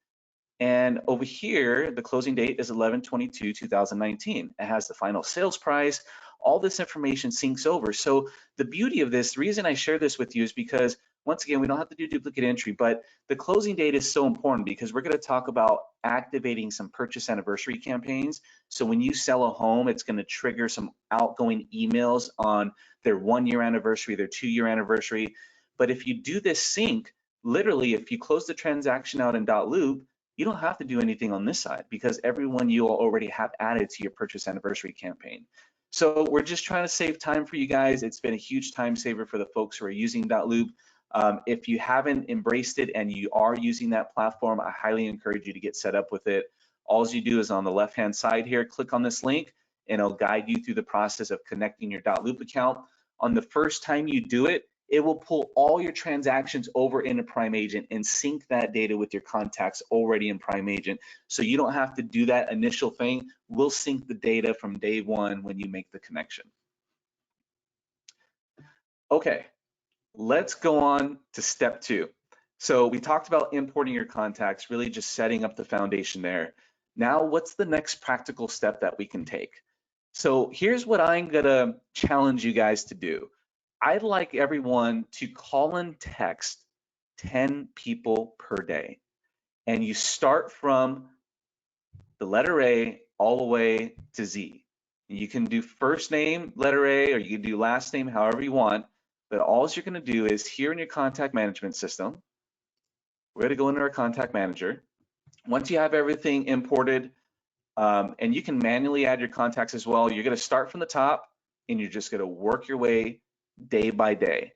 And over here, the closing date is 11/22/2019. It has the final sales price. All this information syncs over. So the beauty of this, the reason I share this with you is because once again, we don't have to do duplicate entry, but the closing date is so important because we're going to talk about activating some purchase anniversary campaigns. So when you sell a home, it's going to trigger some outgoing emails on their 1-year anniversary, their 2-year anniversary. But if you do this sync, literally, if you close the transaction out in .loop, you don't have to do anything on this side because everyone you already have added to your purchase anniversary campaign. So we're just trying to save time for you guys. It's been a huge time saver for the folks who are using .loop. If you haven't embraced it and you are using that platform, I highly encourage you to get set up with it. All you do is on the left-hand side here, click on this link, and it'll guide you through the process of connecting your .loop account. On the first time you do it, it will pull all your transactions over into Prime Agent and sync that data with your contacts already in Prime Agent. So you don't have to do that initial thing. We'll sync the data from day one when you make the connection. Okay, let's go on to step 2. So we talked about importing your contacts, really just setting up the foundation there. Now, what's the next practical step that we can take? So here's what I'm gonna challenge you guys to do. I'd like everyone to call and text 10 people per day. And you start from the letter A all the way to Z. You can do first name, letter A, or you can do last name, however you want. But all you're going to do is here in your contact management system, we're going to go into our contact manager. Once you have everything imported, and you can manually add your contacts as well, you're going to start from the top and you're just going to work your way day by day.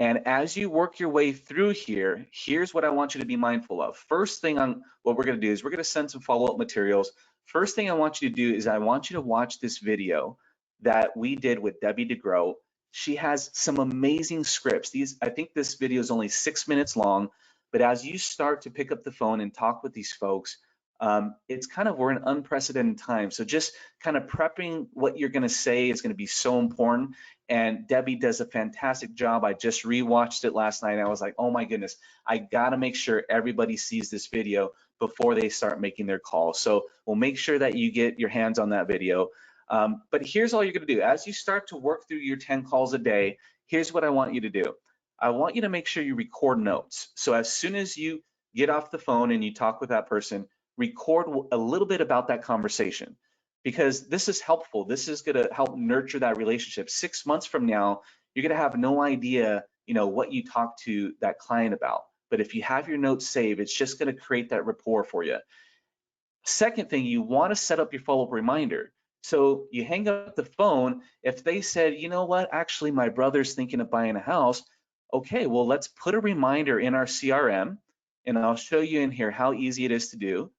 And as you work your way through here, here's what I want you to be mindful of. First thing what we're going to do is we're going to send some follow-up materials. First thing I want you to do is I want you to watch this video that we did with Debbie DeGrow. She has some amazing scripts. I think this video is only 6 minutes long, but as you start to pick up the phone and talk with these folks, we're in unprecedented times. So just kind of prepping what you're going to say is going to be so important. And Debbie does a fantastic job. I just rewatched it last night. I was like, oh my goodness, I got to make sure everybody sees this video before they start making their calls. So we'll make sure that you get your hands on that video. But here's all you're going to do. As you start to work through your 10 calls a day, here's what I want you to do. I want you to make sure you record notes. So as soon as you get off the phone and you talk with that person, record a little bit about that conversation, because this is helpful. This is going to help nurture that relationship. 6 months from now, you're going to have no idea, what you talked to that client about. But if you have your notes saved, it's just going to create that rapport for you. Second thing, you want to set up your follow-up reminder. So you hang up the phone. If they said, you know what, actually my brother's thinking of buying a house. Okay, well, let's put a reminder in our CRM, and I'll show you in here how easy it is to do.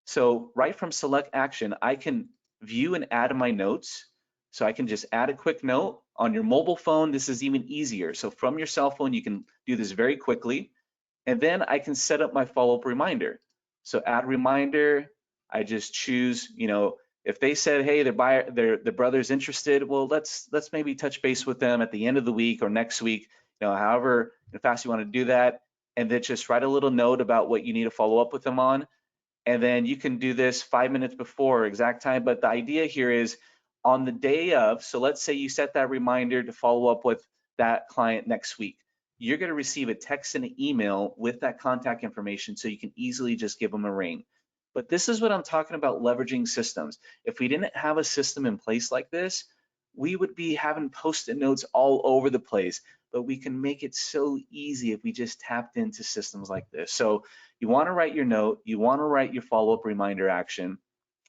So right from select action, I can view and add my notes. So I can just add a quick note. On your mobile phone, this is even easier. So from your cell phone, you can do this very quickly. And then I can set up my follow-up reminder. So add reminder, I just choose, if they said, hey, the brother's interested, well, let's maybe touch base with them at the end of the week or next week, however fast you want to do that. And then just write a little note about what you need to follow up with them on. And then you can do this 5 minutes before exact time. But the idea here is on the day of, so let's say you set that reminder to follow up with that client next week. You're going to receive a text and an email with that contact information so you can easily just give them a ring. But this is what I'm talking about, leveraging systems. If we didn't have a system in place like this, we would be having Post-it notes all over the place. But we can make it so easy if we just tapped into systems like this. So you want to write your note, you want to write your follow-up reminder action.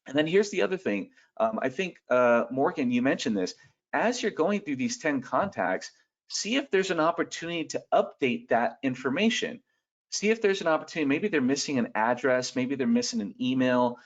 And then here's the other thing. I think, Morgan, you mentioned this. As you're going through these 10 contacts, see if there's an opportunity to update that information. See if there's an opportunity, maybe they're missing an address, maybe they're missing an email,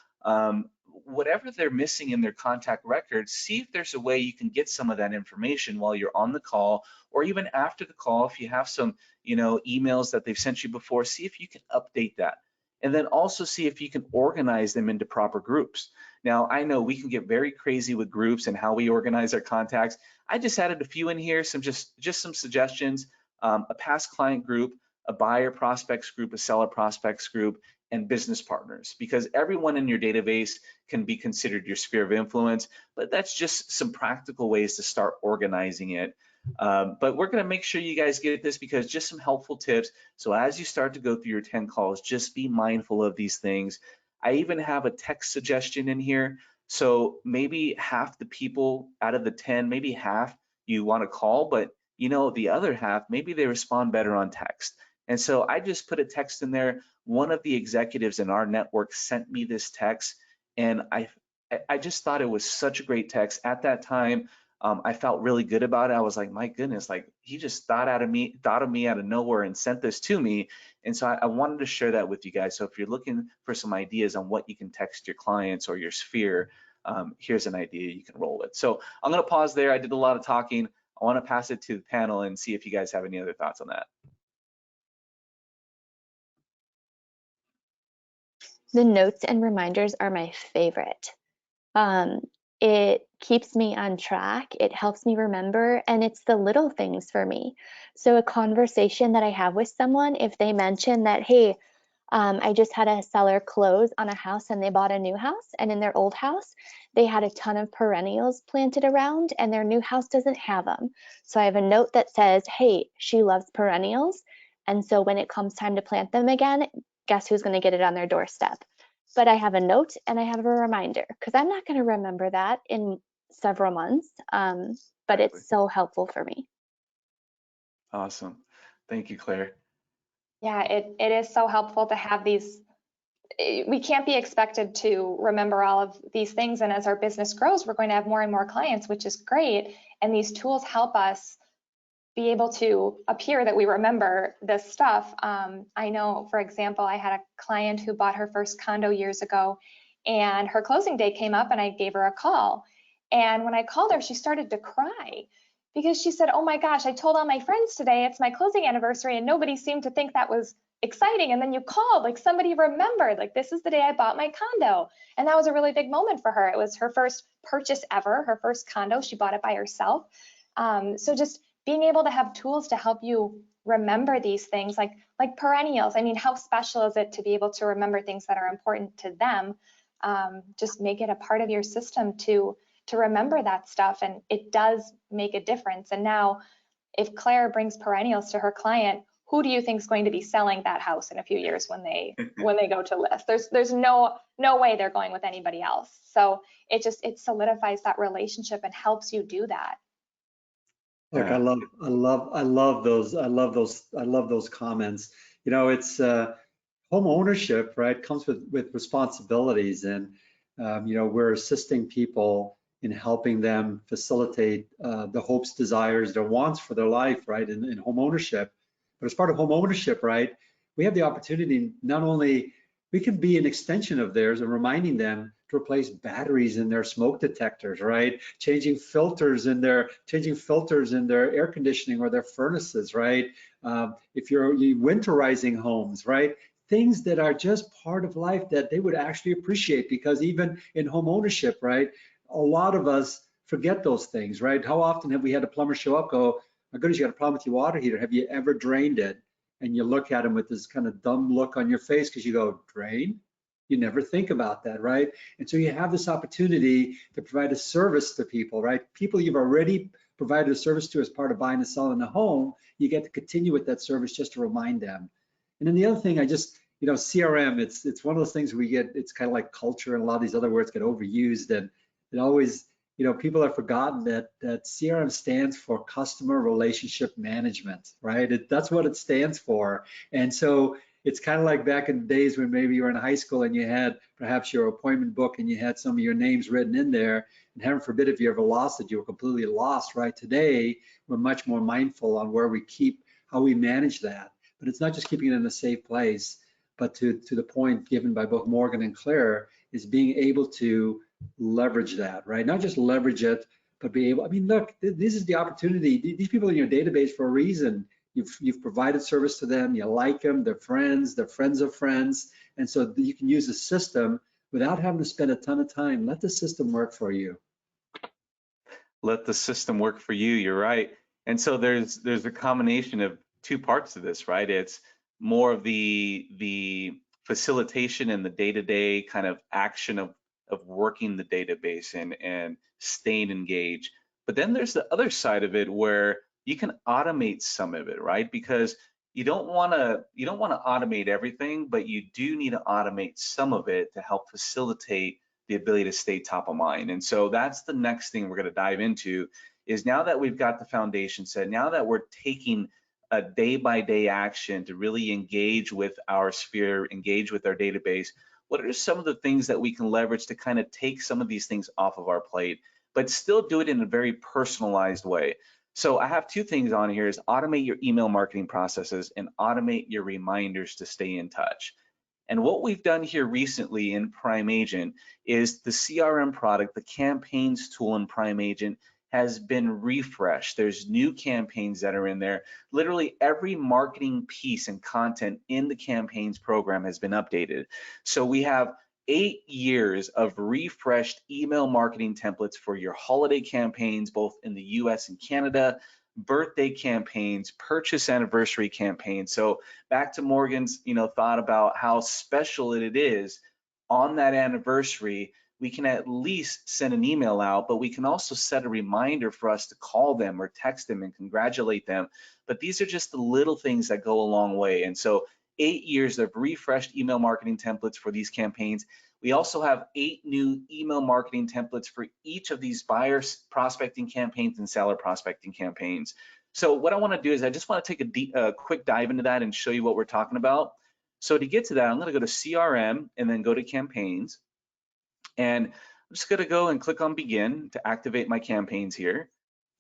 whatever they're missing in their contact records, see if there's a way you can get some of that information while you're on the call, or even after the call, if you have some, emails that they've sent you before, see if you can update that. And then also see if you can organize them into proper groups. Now, I know we can get very crazy with groups and how we organize our contacts. I just added a few in here, just some suggestions, a past client group, a buyer prospects group, a seller prospects group, and business partners, because everyone in your database can be considered your sphere of influence, but that's just some practical ways to start organizing it. But we're going to make sure you guys get this, because just some helpful tips. So as you start to go through your 10 calls, just be mindful of these things. I even have a text suggestion in here. So maybe half the people out of the 10, maybe half you want to call, but the other half, maybe they respond better on text. And so I just put a text in there. One of the executives in our network sent me this text, and I just thought it was such a great text. At that time, I felt really good about it. I was like, my goodness, like he just thought of me out of nowhere and sent this to me. And so I wanted to share that with you guys. So if you're looking for some ideas on what you can text your clients or your sphere, here's an idea you can roll with. So I'm going to pause there. I did a lot of talking. I want to pass it to the panel and see if you guys have any other thoughts on that. The notes and reminders are my favorite. It keeps me on track, it helps me remember, and it's the little things for me. So a conversation that I have with someone, if they mention that, hey, I just had a seller close on a house and they bought a new house, and in their old house, they had a ton of perennials planted around and their new house doesn't have them. So I have a note that says, hey, she loves perennials. And so when it comes time to plant them again, guess who's going to get it on their doorstep? But I have a note and I have a reminder, because I'm not going to remember that in several months, but it's so helpful for me. Awesome. Thank you, Claire. Yeah, it is so helpful to have these. We can't be expected to remember all of these things. And as our business grows, we're going to have more and more clients, which is great. And these tools help us be able to appear that we remember this stuff. I know, for example, I had a client who bought her first condo years ago, and her closing day came up and I gave her a call. And when I called her, she started to cry because she said, oh my gosh, I told all my friends today it's my closing anniversary and nobody seemed to think that was exciting. And then you called, like somebody remembered, like this is the day I bought my condo. And that was a really big moment for her. It was her first purchase ever, her first condo. She bought it by herself. So just being able to have tools to help you remember these things, like perennials. I mean, how special is it to be able to remember things that are important to them? Just make it a part of your system to remember that stuff, and it does make a difference. And now, if Claire brings perennials to her client, who do you think is going to be selling that house in a few years when they go to list? There's no way they're going with anybody else. So it solidifies that relationship and helps you do that. Look, I love those comments. It's home ownership, right? Comes with responsibilities, and we're assisting people in helping them facilitate the hopes, desires, their wants for their life, right? In home ownership. But as part of home ownership, right, we have the opportunity, not only we can be an extension of theirs and reminding them to replace batteries in their smoke detectors, right? Changing filters in their air conditioning or their furnaces, right? If you're winterizing homes, right? Things that are just part of life that they would actually appreciate, because even in home ownership, right? A lot of us forget those things, right? How often have we had a plumber show up, go, my goodness, you got a problem with your water heater. Have you ever drained it? And you look at them with this kind of dumb look on your face because you go, drain? You never think about that, right? And so you have this opportunity to provide a service to people, right? People you've already provided a service to as part of buying and selling a home, you get to continue with that service just to remind them. And then the other thing, CRM, it's one of those things we get, it's kind of like culture, and a lot of these other words get overused, and it always, people have forgotten that CRM stands for customer relationship management, right? That's what it stands for. And so it's kind of like back in the days when maybe you were in high school and you had perhaps your appointment book and you had some of your names written in there, and heaven forbid if you ever lost it, you were completely lost, right? Today, we're much more mindful on where we keep, how we manage that. But it's not just keeping it in a safe place, but to the point given by both Morgan and Claire, is being able to leverage that, right? Not just leverage it, but be able, look, this is the opportunity. These people in your database for a reason. You've provided service to them, you like them, they're friends of friends. And so you can use the system without having to spend a ton of time. Let the system work for you. Let the system work for you, you're right. And so there's a combination of two parts to this, right? It's more of the facilitation and the day-to-day kind of action of working the database and staying engaged. But then there's the other side of it where you can automate some of it, right? Because you don't want to automate everything, but you do need to automate some of it to help facilitate the ability to stay top of mind. And so that's the next thing we're going to dive into, is now that we've got the foundation set, now that we're taking a day-by-day action to really engage with our sphere, engage with our database, what are some of the things that we can leverage to kind of take some of these things off of our plate, but still do it in a very personalized way? So I have two things on here: is automate your email marketing processes and automate your reminders to stay in touch. And what we've done here recently in Prime Agent is the CRM product, the campaigns tool in Prime Agent, has been refreshed. There's new campaigns that are in there. Literally every marketing piece and content in the campaigns program has been updated. So we have 8 years of refreshed email marketing templates for your holiday campaigns, both in the US and Canada, birthday campaigns, purchase anniversary campaigns. So back to Morgan's, thought about how special it is on that anniversary, we can at least send an email out, but we can also set a reminder for us to call them or text them and congratulate them. But these are just the little things that go a long way. And so 8 years of refreshed email marketing templates for these campaigns. We also have 8 new email marketing templates for each of these buyer prospecting campaigns and seller prospecting campaigns. So what I want to do is I just want to take a quick dive into that and show you what we're talking about. So to get to that, I'm going to go to CRM and then go to campaigns. And I'm just going to go and click on begin to activate my campaigns here.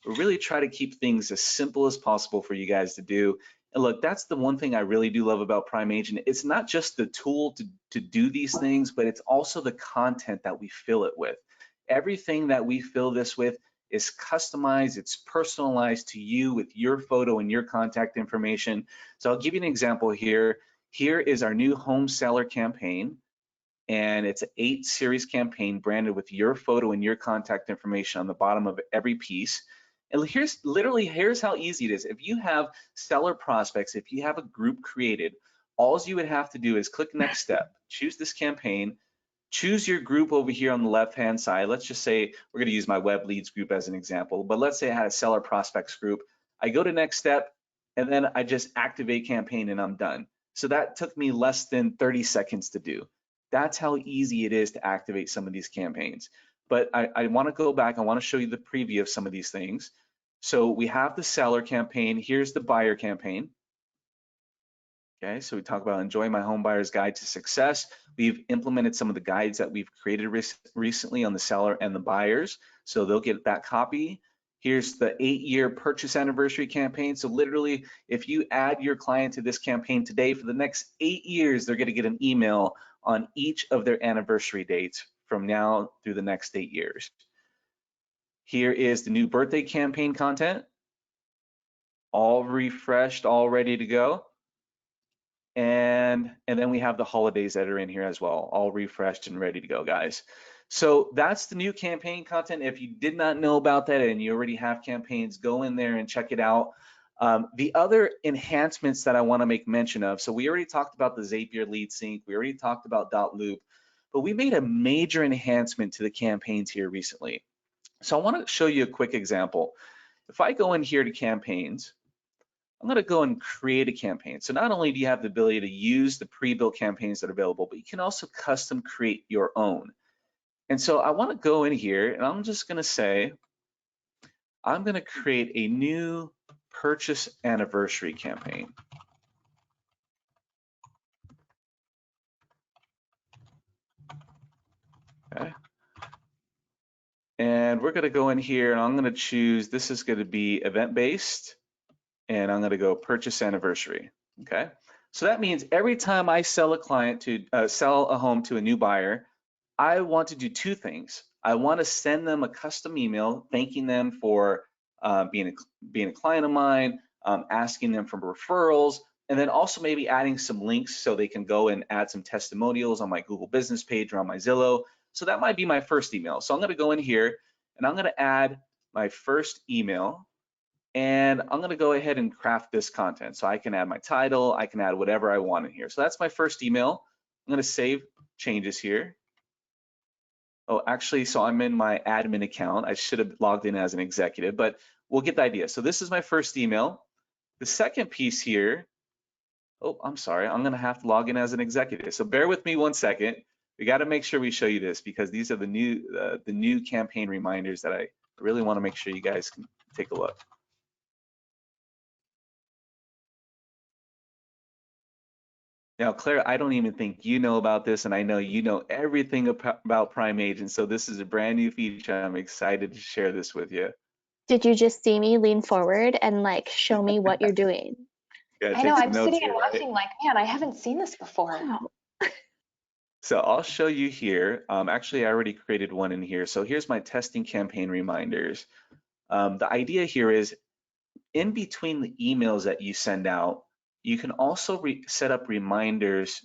We'll really try to keep things as simple as possible for you guys to do. And look, that's the one thing I really do love about Prime Agent. It's not just the tool to do these things, but it's also the content that we fill it with. Everything that we fill this with is customized, it's personalized to you with your photo and your contact information. So I'll give you an example here. Here is our new home seller campaign. And it's an 8 series campaign branded with your photo and your contact information on the bottom of every piece. And here's how easy it is. If you have seller prospects, if you have a group created, all you would have to do is click next step, choose this campaign, choose your group over here on the left-hand side. Let's just say we're gonna use my web leads group as an example, but let's say I had a seller prospects group. I go to next step, and then I just activate campaign and I'm done. So that took me less than 30 seconds to do. That's how easy it is to activate some of these campaigns. But I want to go back. I want to show you the preview of some of these things. So we have the seller campaign. Here's the buyer campaign. Okay, so we talk about enjoy my home buyer's guide to success. We've implemented some of the guides that we've created recently on the seller and the buyers. So they'll get that copy. Here's the 8-year purchase anniversary campaign. So literally, if you add your client to this campaign today, for the next 8 years, they're going to get an email on each of their anniversary dates from now through the next 8 years. Here is the new birthday campaign content, all refreshed, all ready to go. And then we have the holidays that are in here as well, all refreshed and ready to go, guys. So that's the new campaign content. If you did not know about that and you already have campaigns, go in there and check it out. The other enhancements that I want to make mention of, so we already talked about the Zapier lead sync, we already talked about .loop, but we made a major enhancement to the campaigns here recently. So I want to show you a quick example. If I go in here to campaigns, I'm going to go and create a campaign. So not only do you have the ability to use the pre-built campaigns that are available, but you can also custom create your own. And so I want to go in here and I'm just going to say, I'm going to create a new purchase anniversary campaign. Okay. And we're going to go in here and I'm going to choose, this is going to be event-based, and I'm going to go purchase anniversary. Okay. So that means every time I sell sell a home to a new buyer, I want to do 2 things. I want to send them a custom email thanking them for being a client of mine, asking them for referrals, and then also maybe adding some links so they can go and add some testimonials on my Google business page or on my Zillow. So that might be my first email. So I'm going to go in here and I'm going to add my first email, and I'm going to go ahead and craft this content. So I can add my title, I can add whatever I want in here. So that's my first email. I'm going to save changes here. Oh, actually, so I'm in my admin account. I should have logged in as an executive, but we'll get the idea. So this is my first email. The second piece here, oh, I'm sorry, I'm gonna have to log in as an executive. So bear with me 1 second. We got to make sure we show you this because these are the new campaign reminders that I really want to make sure you guys can take a look. Now, Claire, I don't even think you know about this, and I know you know everything about Prime Agent, so this is a brand new feature. I'm excited to share this with you. Did you just see me lean forward and like show me what you're doing? Yeah, I know, take some I'm notes sitting here, and right? watching like, man, I haven't seen this before. Wow. So I'll show you here. Actually, I already created one in here. So here's my testing campaign reminders. The idea here is in between the emails that you send out, you can also set up reminders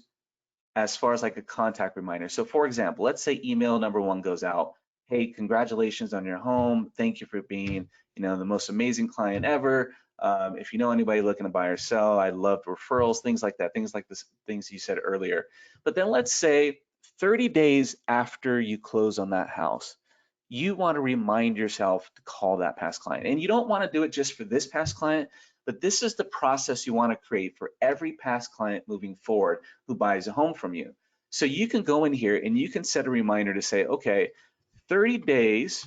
as far as like a contact reminder. So for example, let's say email number 1 goes out. Hey, congratulations on your home. Thank you for being, the most amazing client ever. If you know anybody looking to buy or sell, I love referrals, things like that, things like this, things you said earlier. But then let's say 30 days after you close on that house, you want to remind yourself to call that past client. And you don't want to do it just for this past client, but this is the process you want to create for every past client moving forward who buys a home from you. So you can go in here and you can set a reminder to say, okay, 30 days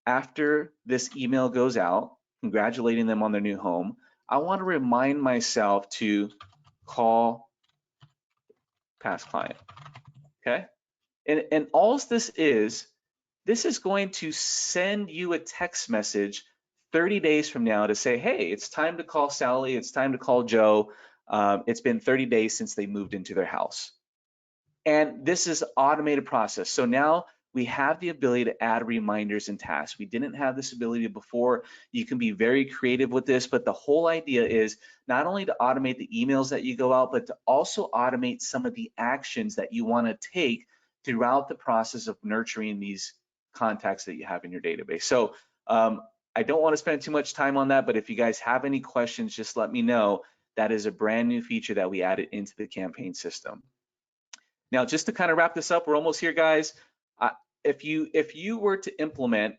after this email goes out, congratulating them on their new home, I want to remind myself to call past client, okay? And all this is going to send you a text message 30 days from now to say, hey, it's time to call Sally, it's time to call Joe. It's been 30 days since they moved into their house. And this is an automated process. So now we have the ability to add reminders and tasks. We didn't have this ability before. You can be very creative with this, but the whole idea is not only to automate the emails that you go out, but to also automate some of the actions that you want to take throughout the process of nurturing these contacts that you have in your database. So I don't want to spend too much time on that, but if you guys have any questions, just let me know. That is a brand new feature that we added into the campaign system. Now, just to kind of wrap this up, we're almost here, guys. If you were to implement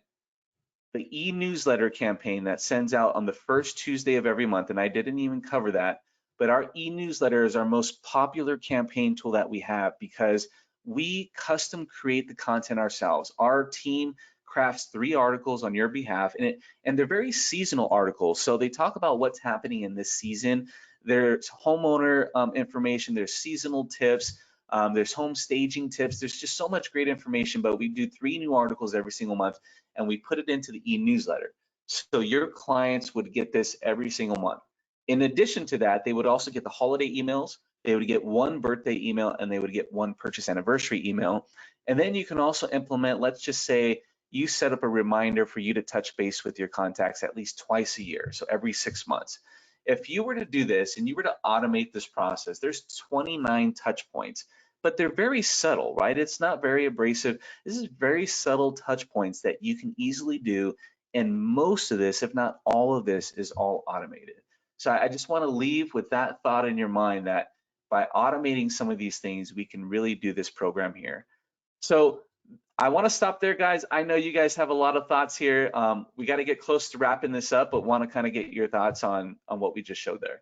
the e-newsletter campaign that sends out on the first Tuesday of every month, and I didn't even cover that, but our e-newsletter is our most popular campaign tool that we have because we custom create the content ourselves. Our team crafts 3 articles on your behalf, and they're very seasonal articles. So they talk about what's happening in this season. There's homeowner information, there's seasonal tips, there's home staging tips. There's just so much great information, but we do 3 new articles every single month and we put it into the e-newsletter. So your clients would get this every single month. In addition to that, they would also get the holiday emails, they would get 1 birthday email, and they would get 1 purchase anniversary email. And then you can also implement, let's just say you set up a reminder for you to touch base with your contacts at least twice a year, so every 6 months. If you were to do this and you were to automate this process, there's 29 touch points, but they're very subtle, right? It's not very abrasive. This is very subtle touch points that you can easily do. And most of this, if not all of this, is all automated. So I just want to leave with that thought in your mind that by automating some of these things, we can really do this program here. So I want to stop there, guys. I know you guys have a lot of thoughts here. We got to get close to wrapping this up, but want to kind of get your thoughts on what we just showed there.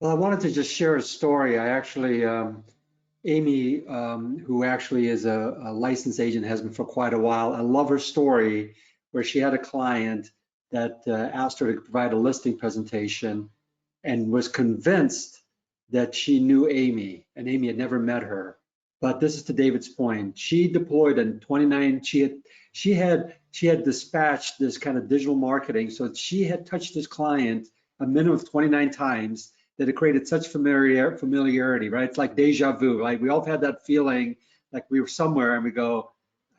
Well, I wanted to just share a story. I actually, Amy, who actually is a licensed agent, has been for quite a while. I love her story where she had a client that asked her to provide a listing presentation and was convinced that she knew Amy, and Amy had never met her. But this is to David's point. She deployed in 29. She had dispatched this kind of digital marketing, so she had touched this client a minimum of 29 times. That it created such familiarity, right? It's like deja vu, right? We all had that feeling like we were somewhere and we go,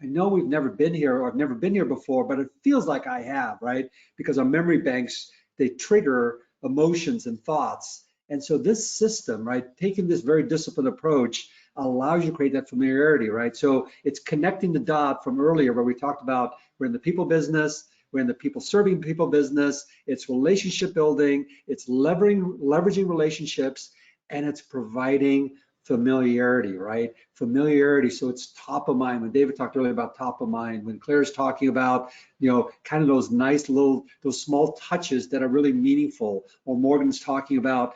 I know we've never been here or I've never been here before, but it feels like I have, right? Because our memory banks, they trigger emotions and thoughts. And so this system, right, taking this very disciplined approach allows you to create that familiarity, right? So it's connecting the dot from earlier where we talked about we're in the people business, we're in the people serving people business, it's relationship building, it's leveraging relationships, and it's providing familiarity, right? Familiarity, so it's top of mind. When David talked earlier about top of mind, when Claire's talking about, kind of those nice little, those small touches that are really meaningful, or Morgan's talking about,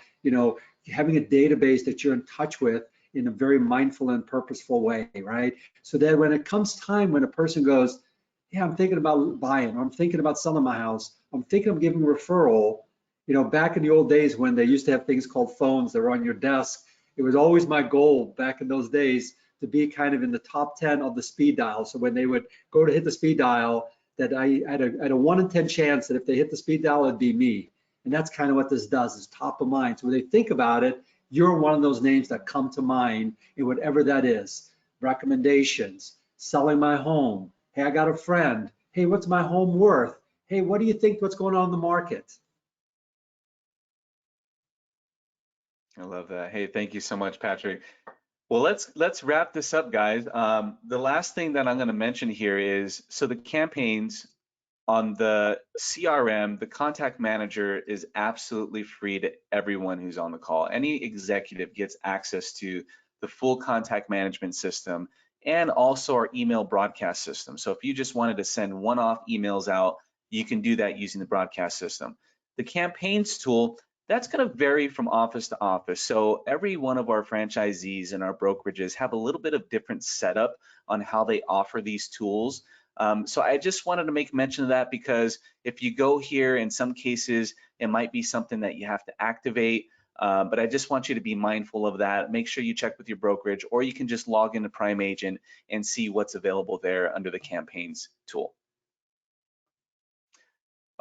having a database that you're in touch with in a very mindful and purposeful way, right? So that when it comes time when a person goes, yeah, I'm thinking about buying, or I'm thinking about selling my house, I'm thinking of giving a referral. Back in the old days when they used to have things called phones that were on your desk, it was always my goal back in those days to be kind of in the top 10 of the speed dial. So when they would go to hit the speed dial, that I had a 1 in 10 chance that if they hit the speed dial, it'd be me. And that's kind of what this does, is top of mind. So when they think about it, you're one of those names that come to mind in whatever that is. Recommendations, selling my home. Hey, I got a friend. Hey, what's my home worth? Hey, what do you think, what's going on in the market? I love that. Hey, thank you so much, Patrick. Well, let's wrap this up, guys. The last thing that I'm going to mention here is, so the campaigns on the CRM, the contact manager is absolutely free to everyone who's on the call. Any executive gets access to the full contact management system and also our email broadcast system. So if you just wanted to send one-off emails out, you can do that using the broadcast system. The campaigns tool, that's going to vary from office to office. So every one of our franchisees and our brokerages have a little bit of different setup on how they offer these tools. So I just wanted to make mention of that, because if you go here, in some cases, it might be something that you have to activate. But I just want you to be mindful of that. Make sure you check with your brokerage, or you can just log into Prime Agent and see what's available there under the campaigns tool.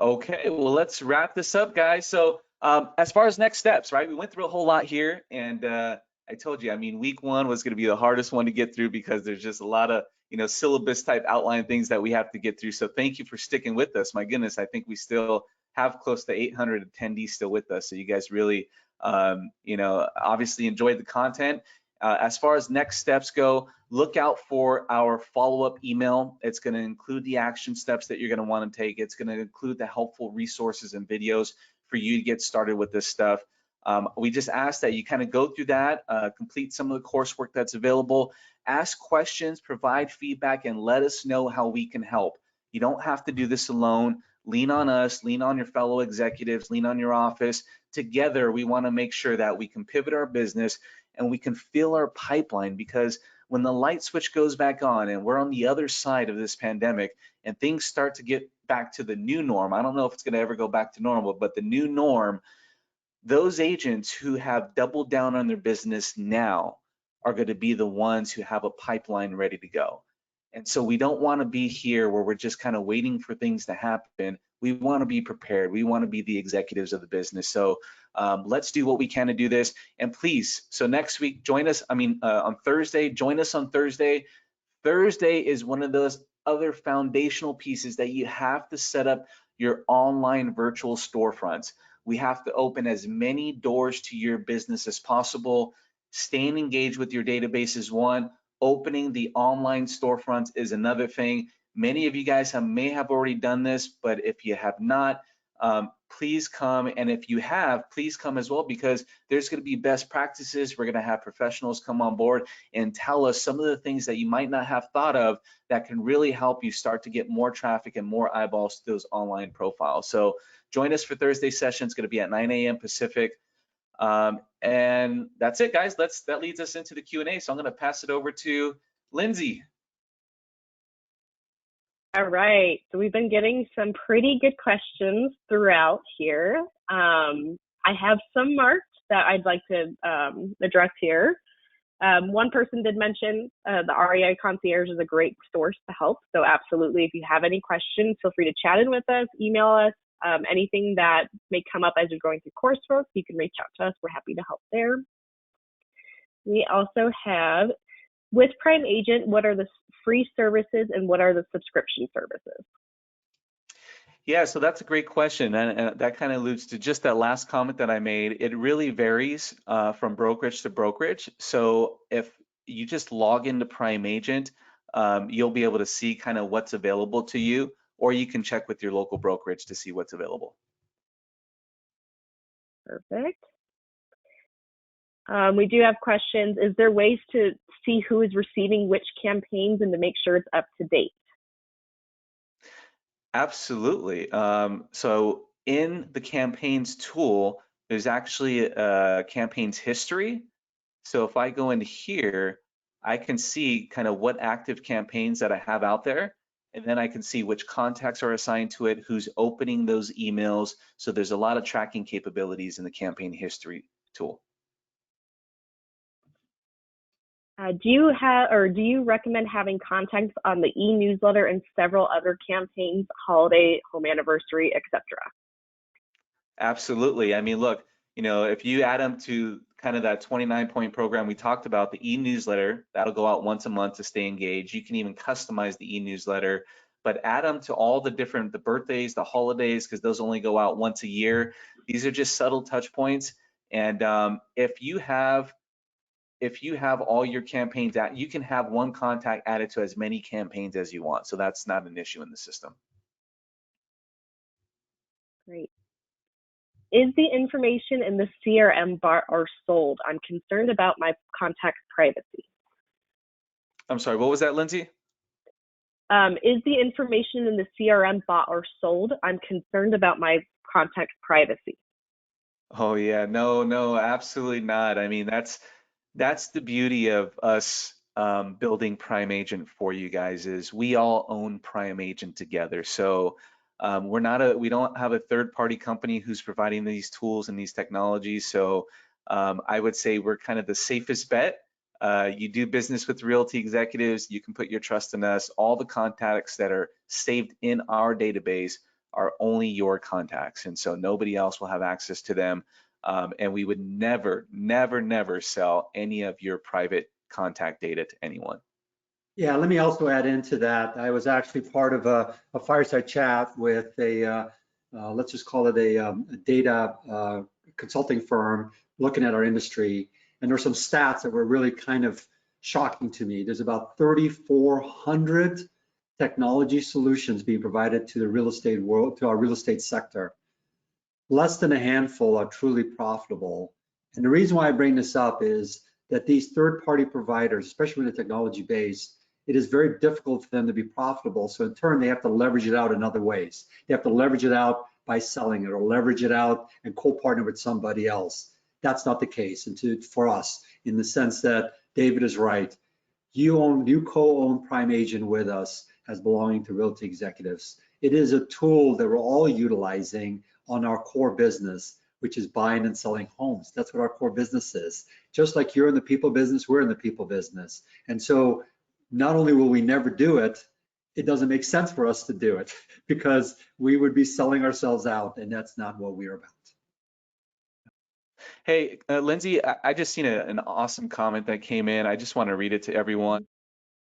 Okay, well, let's wrap this up, guys. So as far as next steps, right, we went through a whole lot here, and I told you, I mean, week one was going to be the hardest one to get through, because there's just a lot of syllabus type outline things that we have to get through. So thank you for sticking with us. My goodness, I think we still have close to 800 attendees still with us. So you guys really, obviously enjoyed the content. As far as next steps go, look out for our follow-up email. It's going to include the action steps that you're going to want to take. It's going to include the helpful resources and videos for you to get started with this stuff. We just ask that you kind of go through that, complete some of the coursework that's available, ask questions, provide feedback, and let us know how we can help. You don't have to do this alone. Lean on us, lean on your fellow executives, lean on your office. Together, we want to make sure that we can pivot our business and we can fill our pipeline, because when the light switch goes back on and we're on the other side of this pandemic and things start to get back to the new norm, I don't know if it's going to ever go back to normal, but the new norm, those agents who have doubled down on their business now are going to be the ones who have a pipeline ready to go. And so we don't want to be here where we're just kind of waiting for things to happen. We want to be prepared. We want to be the executives of the business. So let's do what we can to do this. And please, so next week, join us, on Thursday, join us on Thursday. Thursday is one of those other foundational pieces that you have to set up your online virtual storefronts. We have to open as many doors to your business as possible. Staying engaged with your database is one. Opening the online storefronts is another thing. Many of you guys may have already done this, but if you have not, please come. And if you have, please come as well, because there's going to be best practices. We're going to have professionals come on board and tell us some of the things that you might not have thought of that can really help you start to get more traffic and more eyeballs to those online profiles. So join us for Thursday session. It's going to be at 9 a.m. Pacific. And that's it, guys. That leads us into the Q&A. So I'm going to pass it over to LIndsey. All right, so we've been getting some pretty good questions throughout here. I have some marked that I'd like to address here. One person did mention the REI concierge is a great source to help. So absolutely, if you have any questions, feel free to chat in with us, email us. Anything that may come up as you're going through coursework, you can reach out to us. We're happy to help there. We also have, with Prime Agent, what are the free services and what are the subscription services? Yeah, so that's a great question. And that kind of alludes to just that last comment that I made. It really varies from brokerage to brokerage. So if you just log into Prime Agent, you'll be able to see kind of what's available to you, or you can check with your local brokerage to see what's available. Perfect. We do have questions. Is there ways to see who is receiving which campaigns and to make sure it's up to date? Absolutely. So in the campaigns tool, there's actually a campaigns history. So if I go into here, I can see kind of what active campaigns that I have out there, and then I can see which contacts are assigned to it, who's opening those emails. So there's a lot of tracking capabilities in the campaign history tool. Do you recommend having contacts on the e-newsletter and several other campaigns, holiday, home anniversary, etc.? Absolutely. I mean, look, if you add them to kind of that 29-point program we talked about, the e-newsletter, that'll go out once a month to stay engaged. You can even customize the e-newsletter, but add them to all the birthdays, the holidays, because those only go out once a year. These are just subtle touch points. And if you have all your campaigns out, you can have one contact added to as many campaigns as you want. So that's not an issue in the system. Great. Is the information in the CRM bot or sold? I'm concerned about my contact's privacy. I'm sorry, what was that, Lindsay? Is the information in the CRM bot or sold? I'm concerned about my contact's privacy. Oh yeah, no, absolutely not. I mean, that's the beauty of us building Prime Agent for you guys, is we all own Prime Agent together. So we don't have a third-party company who's providing these tools and these technologies. So I would say we're kind of the safest bet. You do business with Realty executives, you can put your trust in us. All the contacts that are saved in our database are only your contacts, and so nobody else will have access to them. And we would never sell any of your private contact data to anyone. Yeah, let me also add into that. I was actually part of a fireside chat with let's just call it a data consulting firm looking at our industry. And there were some stats that were really kind of shocking to me. There's about 3,400 technology solutions being provided to the real estate world, to our real estate sector. Less than a handful are truly profitable. And the reason why I bring this up is that these third-party providers, especially with the technology base, it is very difficult for them to be profitable. So in turn, they have to leverage it out in other ways. They have to leverage it out by selling it, or leverage it out and co-partner with somebody else. That's not the case for us, in the sense that David is right. You co-own Prime Agent with us as belonging to Realty executives. It is a tool that we're all utilizing on our core business, which is buying and selling homes. That's what our core business is. Just like you're in the people business, we're in the people business. And so not only will we never do it, it doesn't make sense for us to do it, because we would be selling ourselves out, and that's not what we're about. Hey, Lindsay, I just seen an awesome comment that came in. I just want to read it to everyone.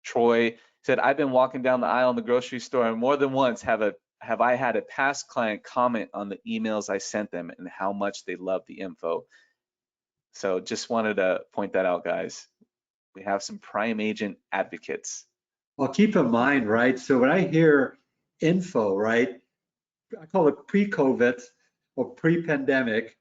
Troy said, I've been walking down the aisle in the grocery store, and more than once have I had a past client comment on the emails I sent them and how much they love the info. So just wanted to point that out, guys. We have some Prime Agent advocates. Well, keep in mind, right? So when I hear info, right, I call it pre-COVID or pre-pandemic.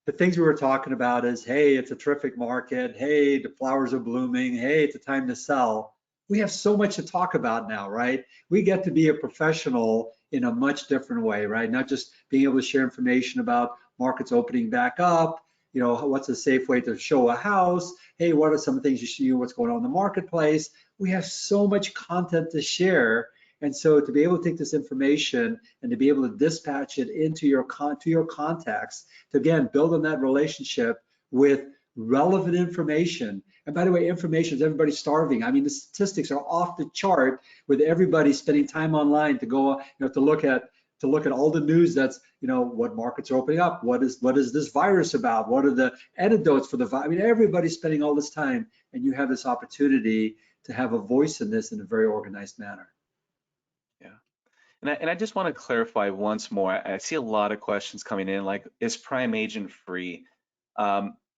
The things we were talking about is, hey, it's a terrific market. Hey, the flowers are blooming. Hey, it's a time to sell. We have so much to talk about now, right? We get to be a professional in a much different way, right? Not just being able to share information about markets opening back up, what's a safe way to show a house? Hey, what are some things you see, what's going on in the marketplace? We have so much content to share. And so to be able to take this information and to be able to dispatch it into your contacts, to again, build on that relationship with relevant information. And by the way, information is everybody's starving. I mean, the statistics are off the chart with everybody spending time online to go, to look at all the news that's, what markets are opening up, what is this virus about, what are the antidotes for the virus. I mean, everybody's spending all this time, and you have this opportunity to have a voice in this in a very organized manner. Yeah. And I just want to clarify once more. I see a lot of questions coming in, like, is Prime Agent free?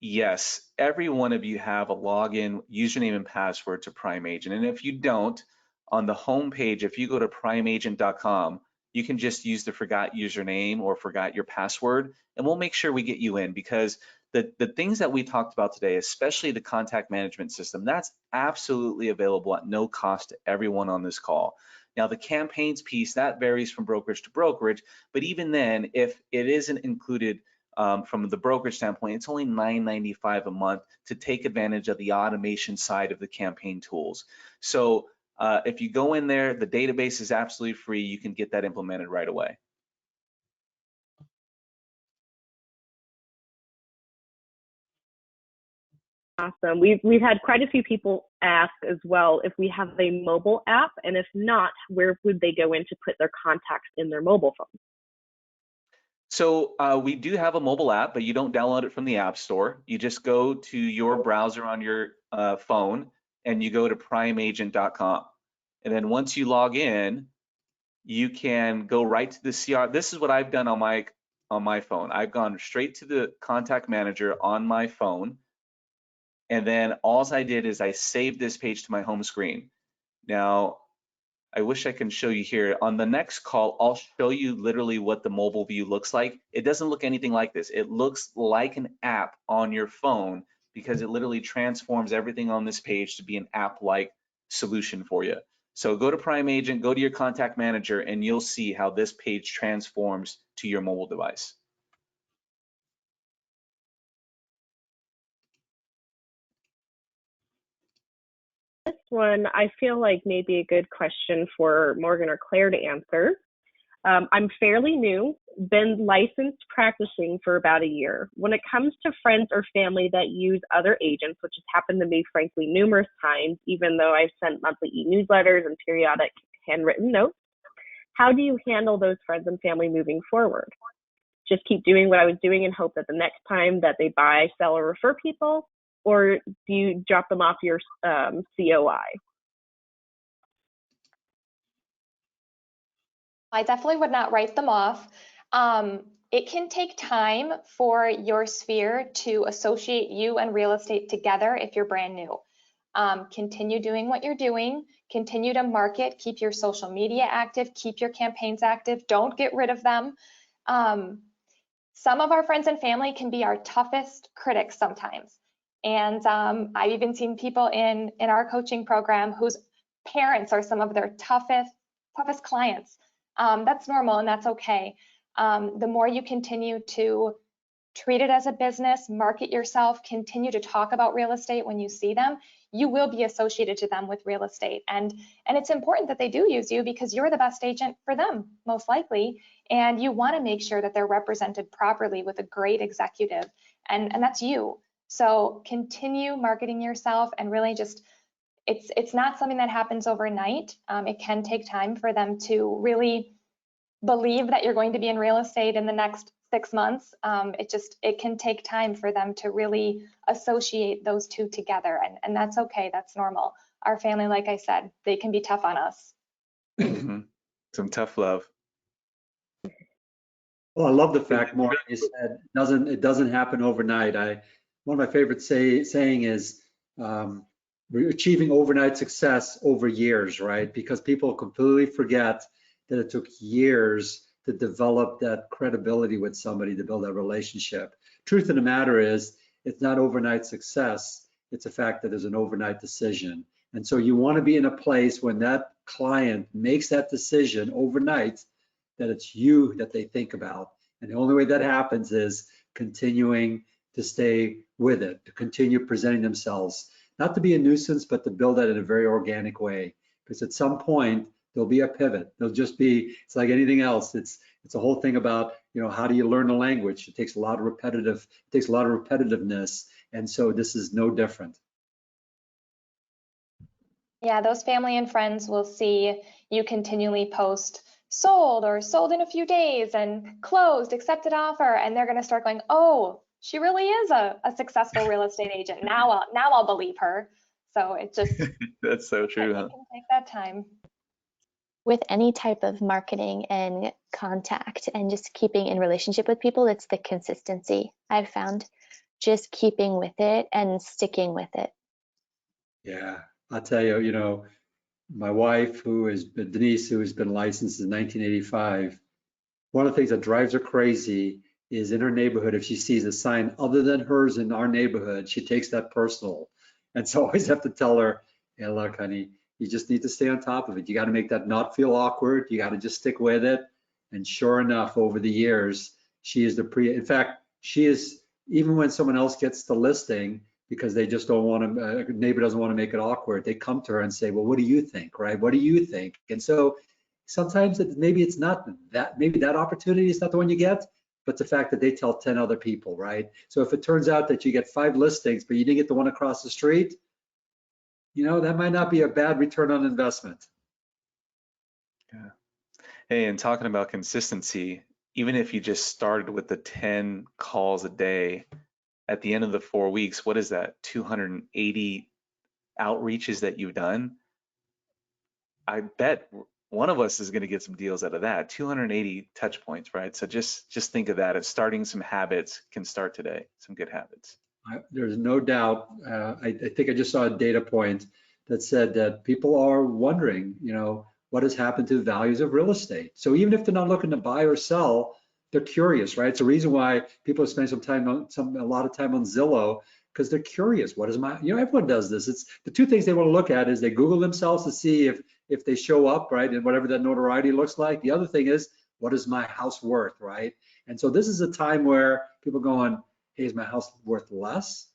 Yes, every one of you have a login, username, and password to Prime Agent. And if you don't, on the home page, if you go to primeagent.com, you can just use the forgot username or forgot your password, and we'll make sure we get you in, because the things that we talked about today, especially the contact management system, that's absolutely available at no cost to everyone on this call. Now, the campaigns piece, that varies from brokerage to brokerage, but even then, if it isn't included from the brokerage standpoint, it's only $9.95 a month to take advantage of the automation side of the campaign tools. So if you go in there, the database is absolutely free. You can get that implemented right away. Awesome. We've had quite a few people ask as well if we have a mobile app, and if not, where would they go in to put their contacts in their mobile phone? So we do have a mobile app, but you don't download it from the App Store. You just go to your browser on your phone and you go to primeagent.com. And then once you log in, you can go right to the CR. This is what I've done on my phone. I've gone straight to the contact manager on my phone. And then all I did is I saved this page to my home screen. Now, I wish I can show you here. On the next call, I'll show you literally what the mobile view looks like. It doesn't look anything like this. It looks like an app on your phone because it literally transforms everything on this page to be an app-like solution for you. So go to Prime Agent, go to your contact manager, and you'll see how this page transforms to your mobile device. This one, I feel like may be a good question for Morgan or Claire to answer. I'm fairly new, been licensed practicing for about a year. When it comes to friends or family that use other agents, which has happened to me frankly numerous times, even though I've sent monthly e-newsletters and periodic handwritten notes, how do you handle those friends and family moving forward? Just keep doing what I was doing and hope that the next time that they buy, sell, or refer people, or do you drop them off your COI? I definitely would not write them off. It can take time for your sphere to associate you and real estate together if you're brand new. Continue doing what you're doing, continue to market, keep your social media active, keep your campaigns active, don't get rid of them. Some of our friends and family can be our toughest critics sometimes. And I've even seen people in our coaching program whose parents are some of their toughest clients. That's normal and that's okay. The more you continue to treat it as a business, market yourself, continue to talk about real estate when you see them, you will be associated to them with real estate. And it's important that they do use you because you're the best agent for them, most likely. And you want to make sure that they're represented properly with a great executive. And that's you. So continue marketing yourself and really just, it's not something that happens overnight. It can take time for them to really believe that you're going to be in real estate in the next 6 months. It can take time for them to really associate those two together, and that's okay. That's normal. Our family, like I said, they can be tough on us. Some tough love. Well, I love the fact, Maureen, you said it doesn't happen overnight. One of my favorite saying is we're achieving overnight success over years, right? Because people completely forget that it took years to develop that credibility with somebody, to build that relationship. Truth of the matter is, it's not overnight success. It's a fact that there's an overnight decision. And so you want to be in a place when that client makes that decision overnight, that it's you that they think about. And the only way that happens is continuing to stay with it, to continue presenting themselves, not to be a nuisance, but to build that in a very organic way. Because at some point, there'll be a pivot. There'll just be, it's like anything else. It's a whole thing about, how do you learn a language? It takes a lot of repetitiveness. And so this is no different. Yeah, those family and friends will see you continually post sold or sold in a few days and closed, accepted offer, and they're going to start going, oh, she really is a successful real estate agent. Now I'll believe her. So it just that's so true. It can take that time. With any type of marketing and contact and just keeping in relationship with people, it's the consistency. I've found just keeping with it and sticking with it. Yeah, I'll tell you, my wife, Denise, who has been licensed in 1985, one of the things that drives her crazy is in her neighborhood, if she sees a sign other than hers in our neighborhood, she takes that personal. And so I always have to tell her, hey, look, honey, you just need to stay on top of it. You got to make that not feel awkward. You got to just stick with it. And sure enough, over the years, she is in fact, she is, even when someone else gets the listing, because they just don't want to, a neighbor doesn't want to make it awkward, they come to her and say, well, what do you think, right? What do you think? And so sometimes maybe it's not that, maybe that opportunity is not the one you get, but the fact that they tell 10 other people, right? So if it turns out that you get 5 listings, but you didn't get the one across the street, that might not be a bad return on investment. Yeah. Hey, and talking about consistency, even if you just started with the 10 calls a day, at the end of the 4 weeks, what is that? 280 outreaches that you've done? I bet one of us is going to get some deals out of that. 280 touch points, right? So just think of that as starting some habits can start today, some good habits. There's no doubt. I think I just saw a data point that said that people are wondering, what has happened to the values of real estate. So even if they're not looking to buy or sell, they're curious, right? It's a reason why people spend a lot of time on Zillow, because they're curious. What is my, everyone does this. It's the 2 things they want to look at is they Google themselves to see if they show up, right, and whatever that notoriety looks like. The other thing is, what is my house worth, right? And so this is a time where people are going, hey, is my house worth less?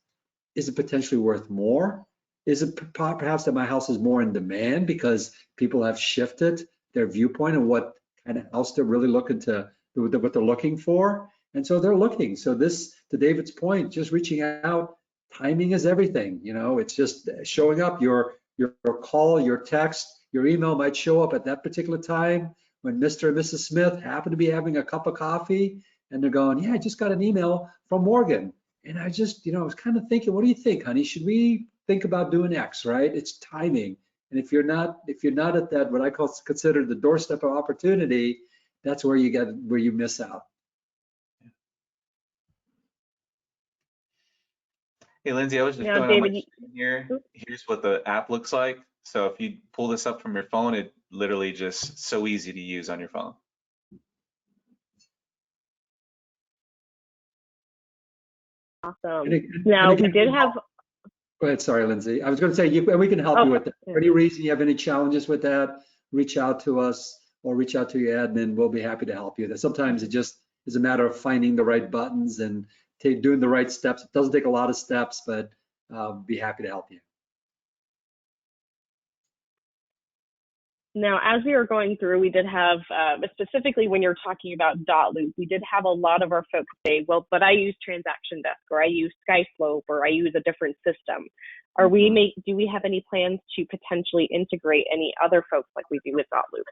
Is it potentially worth more? Is it perhaps that my house is more in demand because people have shifted their viewpoint of what kind of house they're really looking to, what they're looking for? And so they're looking. So this, to David's point, just reaching out, timing is everything. It's just showing up. Your call, your text, your email might show up at that particular time when Mr. and Mrs. Smith happen to be having a cup of coffee and they're going, yeah, I just got an email from Morgan. And I just, I was kind of thinking, what do you think, honey? Should we think about doing X, right? It's timing. And if you're not at that, what I consider the doorstep of opportunity, that's where you miss out. Hey, Lindsey, I was just showing David, on my screen here. Here's what the app looks like. So if you pull this up from your phone, it literally just so easy to use on your phone. Awesome. Now we did have. Go ahead. Sorry, Lindsey. I was going to say, we can help you with that. For any reason you have any challenges with that, reach out to us or reach out to your admin. We'll be happy to help you. Sometimes it just is a matter of finding the right buttons and doing the right steps. It doesn't take a lot of steps, but be happy to help you. Now, as we were going through, we did have, specifically when you're talking about .loop, we did have a lot of our folks say, well, but I use Transaction Desk, or I use SkySlope, or I use a different system. Do we have any plans to potentially integrate any other folks like we do with .loop?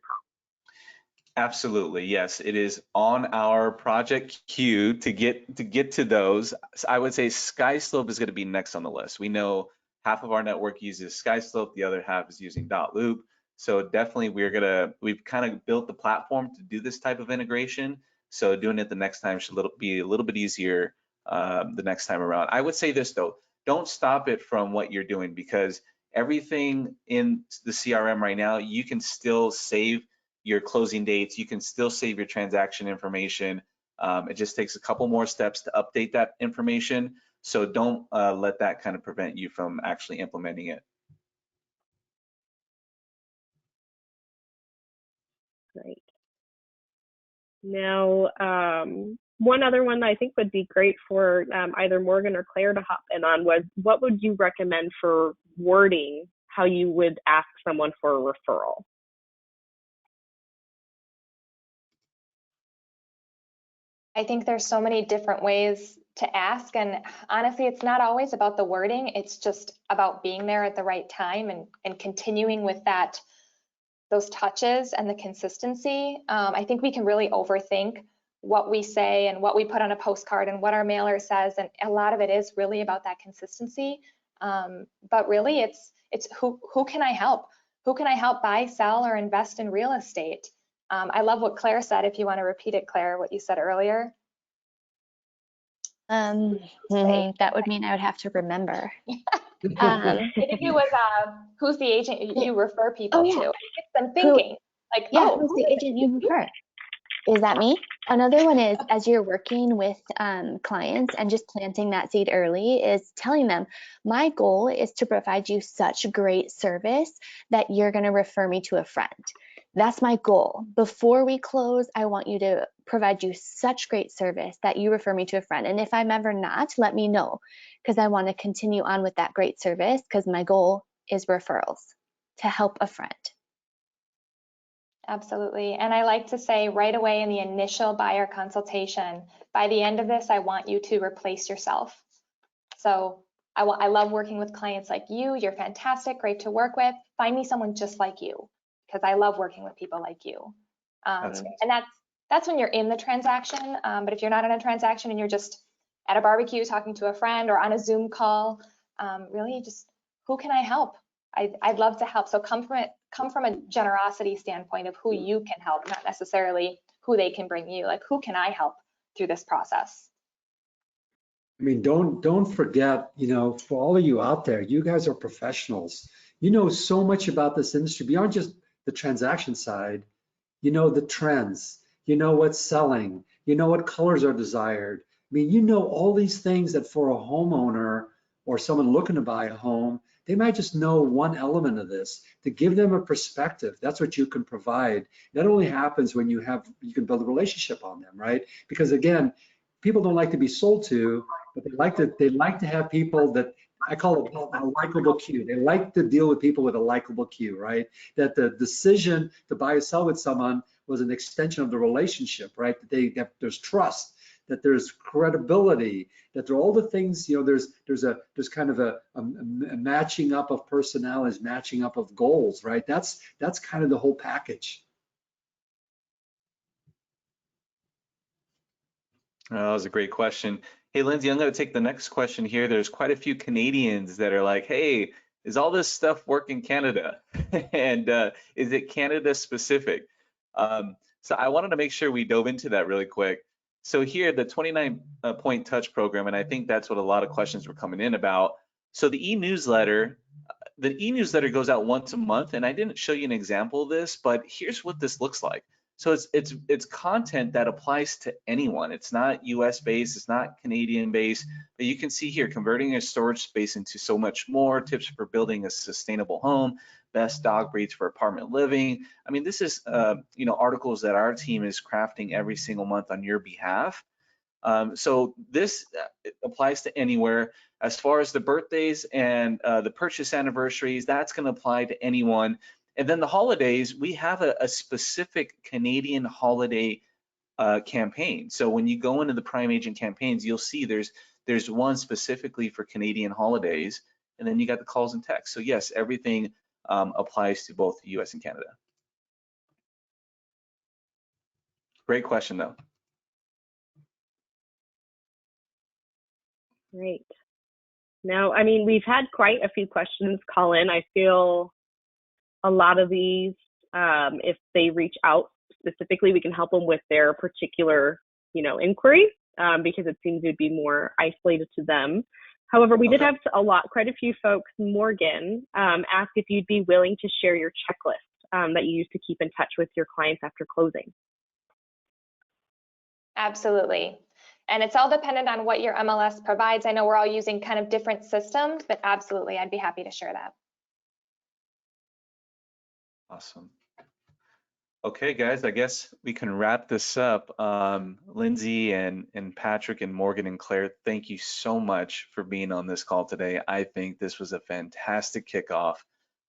Absolutely, yes. It is on our project queue to get to those. I would say SkySlope is going to be next on the list. We know half of our network uses SkySlope, the other half is using .loop. So definitely we've kind of built the platform to do this type of integration. So doing it the next time should be a little bit easier the next time around. I would say this though, don't stop it from what you're doing, because everything in the CRM right now, you can still save your closing dates, you can still save your transaction information. It just takes a couple more steps to update that information. So don't let that kind of prevent you from actually implementing it. Great. Now, one other one that I think would be great for either Morgan or Claire to hop in on was, what would you recommend for wording how you would ask someone for a referral? I think there's so many different ways to ask, and honestly, it's not always about the wording. It's just about being there at the right time and continuing with those touches and the consistency. I think we can really overthink what we say and what we put on a postcard and what our mailer says, and a lot of it is really about that consistency. But really, it's who can I help? Who can I help buy, sell, or invest in real estate? I love what Claire said. If you want to repeat it, Claire, what you said earlier. That would mean I would have to remember. Um, I think it was who's the agent you refer people Oh, yeah. to. It gets them thinking, like, yeah, oh, who's the agent you refer? Is that me? Another one is, as you're working with clients and just planting that seed early, is telling them, my goal is to provide you such great service that you're going to refer me to a friend. That's my goal. Before we close, I want you to provide you such great service that you refer me to a friend. And if I'm ever not, let me know, because I want to continue on with that great service, because my goal is referrals to help a friend. absolutely. And I like to say right away in the initial buyer consultation, by the end of this, I want you to replace yourself. So I love working with clients like you. You're fantastic, great to work with. Find me someone just like you, because I love working with people like you. And that's when you're in the transaction. But if you're not in a transaction and you're just at a barbecue talking to a friend or on a Zoom call, really just, who can I help? I'd love to help. So come from a generosity standpoint of who you can help, not necessarily who they can bring you. Like, who can I help through this process? I mean, don't forget, you know, for all of you out there, you guys are professionals. You know so much about this industry beyond just the transaction side. You know the trends, you know what's selling, you know what colors are desired. I mean, you know all these things that for a homeowner or someone looking to buy a home, they might just know one element of this. To give them a perspective, that's what you can provide. That only happens when you can build a relationship on them, right? Because again, people don't like to be sold to, but they like to have people that I call it a likable queue. They like to deal with people with a likable queue, right? That the decision to buy or sell with someone was an extension of the relationship, right? That there's trust, that there's credibility, that there are all the things, you know, there's kind of a matching up of personalities, matching up of goals, right? That's kind of the whole package. Oh, that was a great question. Hey, Lindsey, I'm going to take the next question here. There's quite a few Canadians that are like, hey, is all this stuff work in Canada? And is it Canada specific? So I wanted to make sure we dove into that really quick. So here, the 29-point touch program, and I think that's what a lot of questions were coming in about. So the e-newsletter goes out once a month, and I didn't show you an example of this, but here's what this looks like. So it's content that applies to anyone. It's not US based, it's not Canadian based, but you can see here, converting a storage space into so much more, tips for building a sustainable home, best dog breeds for apartment living. I mean, this is articles that our team is crafting every single month on your behalf. So this applies to anywhere. As far as the birthdays and the purchase anniversaries, that's going to apply to anyone. And then the holidays, we have a specific Canadian holiday campaign. So when you go into the Prime Agent campaigns, you'll see there's one specifically for Canadian holidays, and then you got the calls and texts. So yes, everything applies to both the US and Canada. Great question though. Great. Now, I mean, we've had quite a few questions call in. I feel a lot of these, if they reach out specifically, we can help them with their particular, inquiry, because it seems to be more isolated to them. However, we did have quite a few folks, Morgan, ask if you'd be willing to share your checklist that you use to keep in touch with your clients after closing. Absolutely. And it's all dependent on what your MLS provides. I know we're all using kind of different systems, but absolutely, I'd be happy to share that. Awesome. Okay, guys, I guess we can wrap this up. Lindsey and Patrick and Morgan and Claire, thank you so much for being on this call today. I think this was a fantastic kickoff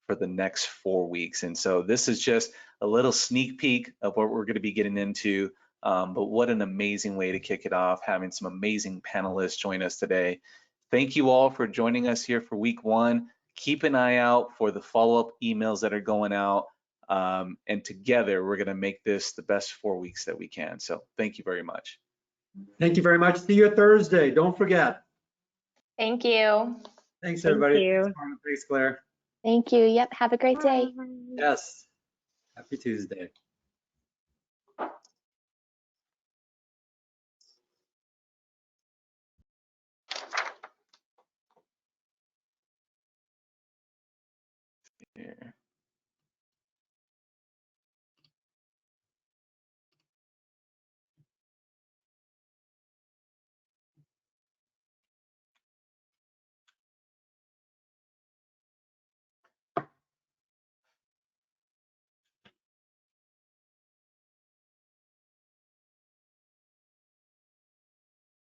for the next 4 weeks. And so this is just a little sneak peek of what we're going to be getting into. But what an amazing way to kick it off, having some amazing panelists join us today. Thank you all for joining us here for week 1. Keep an eye out for the follow-up emails that are going out. And together, we're going to make this the best 4 weeks that we can. So thank you very much. Thank you very much. See you Thursday. Don't forget. Thank you. Thanks, everybody. Thank you. Thanks, Claire. Thank you. Yep. Have a great day. Yes. Happy Tuesday. here.